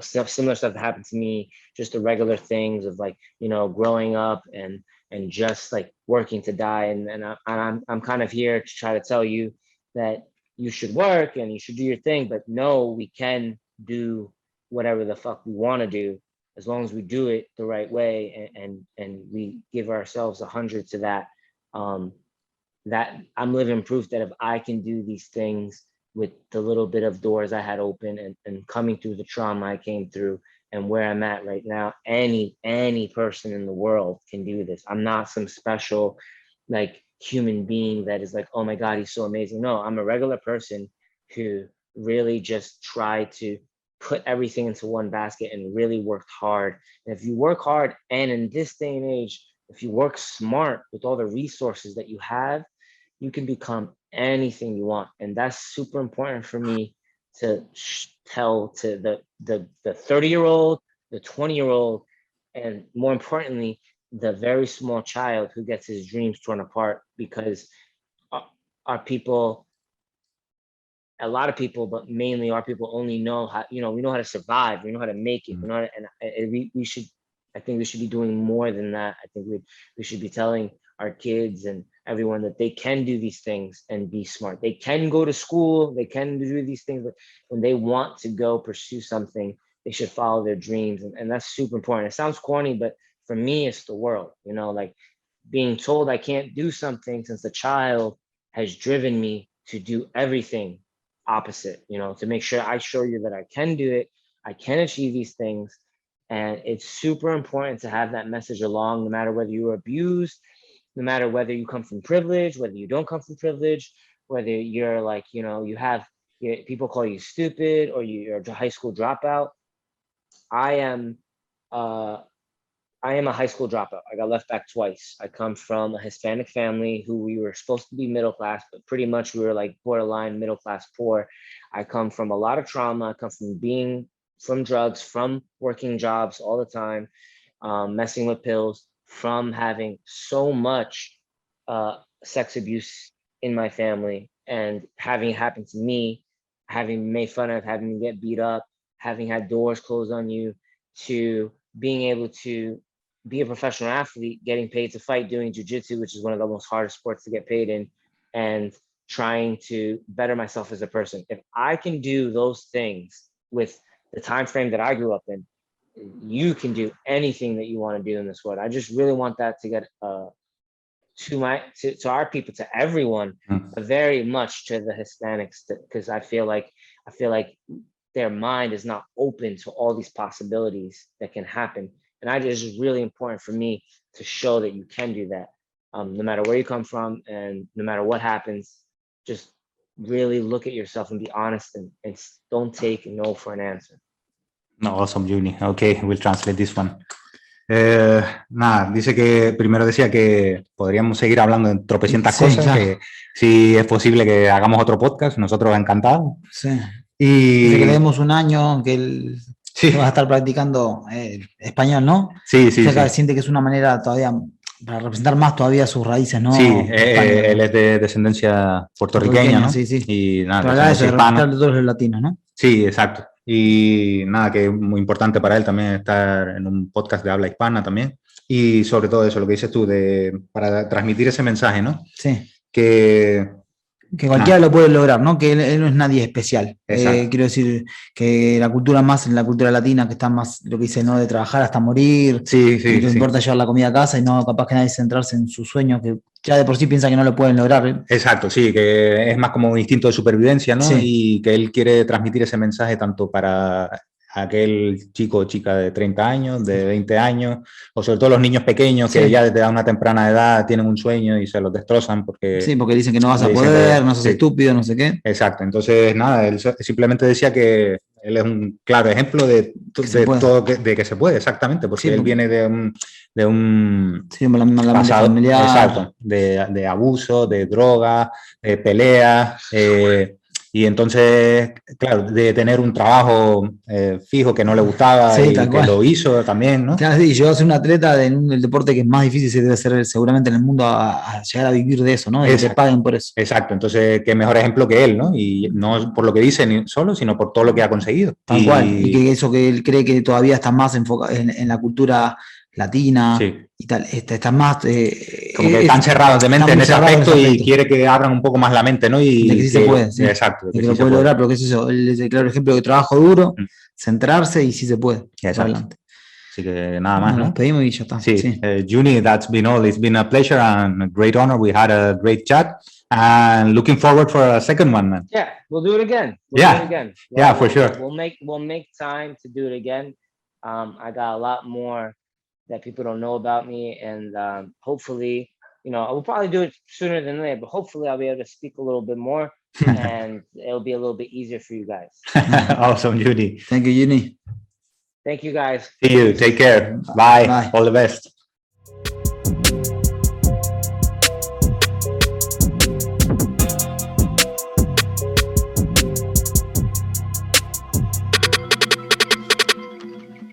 similar stuff that happened to me, just the regular things of like, you know, growing up and just like working to die. And I'm kind of here to try to tell you that you should work and you should do your thing, but no, we can do whatever the fuck we want to do as long as we do it the right way and we give ourselves 100 to that. That I'm living proof that if I can do these things with the little bit of doors I had open and coming through the trauma I came through and where I'm at right now, any person in the world can do this. I'm not some special like human being that is like, oh my God, he's so amazing. No, I'm a regular person who really just tried to put everything into one basket and really worked hard. And if you work hard, and in this day and age, if you work smart with all the resources that you have, you can become anything you want. And that's super important for me to tell to the 30-year-old, the 20-year-old, and more importantly, the very small child who gets his dreams torn apart because our people, a lot of people, but mainly our people, only know how, you know, we know how to survive, we know how to make it, we know how to, and we should, I think we should be doing more than that. I think we should be telling our kids and everyone that they can do these things and be smart. They can go to school, they can do these things, but when they want to go pursue something, they should follow their dreams. And that's super important. It sounds corny, but for me, it's the world, you know, like being told I can't do something since a child has driven me to do everything opposite, you know, to make sure I show you that I can do it, I can achieve these things. And it's super important to have that message along, no matter whether you were abused, no matter whether you come from privilege, whether you don't come from privilege, whether you're like, you know, people call you stupid or you're a high school dropout. I am a high school dropout. I got left back twice. I come from a Hispanic family who we were supposed to be middle class, but pretty much we were like borderline middle class poor. I come from a lot of trauma. I come from being from drugs, from working jobs all the time, messing with pills, from having so much sex abuse in my family and having it happen to me, having made fun of, having to get beat up, having had doors closed on you, to being able to be a professional athlete, getting paid to fight, doing jiu-jitsu, which is one of the most hardest sports to get paid in, and trying to better myself as a person. If I can do those things with the time frame that I grew up in, you can do anything that you want to do in this world. I just really want that to get to our people, to everyone, but very much to the Hispanics, because I feel like their mind is not open to all these possibilities that can happen. And it's just really important for me to show that you can do that, no matter where you come from and no matter what happens. Just really look at yourself and be honest and don't take no for an answer. No, awesome, Junny. Okay, we'll translate this one. Nada, dice que primero decía que podríamos seguir hablando de tropecientas cosas, claro. Que si es posible que hagamos otro podcast, nosotros encantados. Sí. Y dice que le demos un año, que él va a estar practicando español, ¿no? Sí. O sea, que siente que es una manera todavía para representar más todavía sus raíces, ¿no? Sí, él es de descendencia puertorriqueña, ¿no? Sí. Y nada, pero habla de eso, de representar a todos los latinos, ¿no? Sí, exacto. Y nada, que es muy importante para él también estar en un podcast de habla hispana también. Y sobre todo eso, lo que dices tú, para transmitir ese mensaje, ¿no? Sí. Que cualquiera lo puede lograr, ¿no? Que él no es nadie especial. Quiero decir que la cultura latina, que está más, lo que dice, ¿no? De trabajar hasta morir. Sí. Que le importa llevar la comida a casa y no capaz que nadie centrarse en sus sueños, que ya de por sí piensa que no lo pueden lograr. Exacto, sí, que es más como un instinto de supervivencia, ¿no? Sí. Y que él quiere transmitir ese mensaje tanto para aquel chico o chica de 30 años, de 20 años, o sobre todo los niños pequeños que Sí. ya desde una temprana edad tienen un sueño y se los destrozan porque... Sí, porque dicen que no vas a le dicen poder, que- no sos sí. estúpido, no sé qué. Exacto, entonces nada, él simplemente decía que él es un claro ejemplo de se puede. todo de que se puede, exactamente, porque Sí, él porque- viene de un Sí, la mente pasado, familiar. exacto, de abuso, de droga, de pelea, y entonces, claro, de tener un trabajo fijo que no le gustaba Sí, y tal que cual. lo hizo también, ¿no? Claro, sí, yo soy un atleta del deporte que es más difícil se debe ser seguramente en el mundo a llegar a vivir de eso, ¿no? De que te Exacto. paguen por eso. Exacto, entonces qué mejor ejemplo que él, ¿no? Y no por lo que dice ni solo, sino por todo lo que ha conseguido. Tal cual. Y que eso que él cree que todavía está más enfocado en la cultura latina Sí. y tal. Está más. Como que están cerrados de mente está en muy ese cerrado en aspecto ese y aspecto. quiere que abran un poco más la mente, ¿no? Y De que sí se puede, sí. Exacto, De que sí lo se puede puede. lograr, pero qué es eso. Él es el claro ejemplo de trabajo duro, Mm. centrarse y sí se puede. Para Exacto. adelante. Así que nada más, Bueno, nos ¿no? pedimos y ya está. Sí, Sí. Junny, that's been all. It's been a pleasure and a great honor. We had a great chat and looking forward for a second one, man. Yeah, we'll do it again. Yeah. Do it again. Yeah, for sure. We'll make time to do it again. I got a lot more that people don't know about me, and hopefully, I will probably do it sooner than later. But hopefully, I'll be able to speak a little bit more, and it'll be a little bit easier for you guys. Awesome, Judy. Thank you, Junny. Thank you, guys. See you. Take care. Bye. Bye. All the best.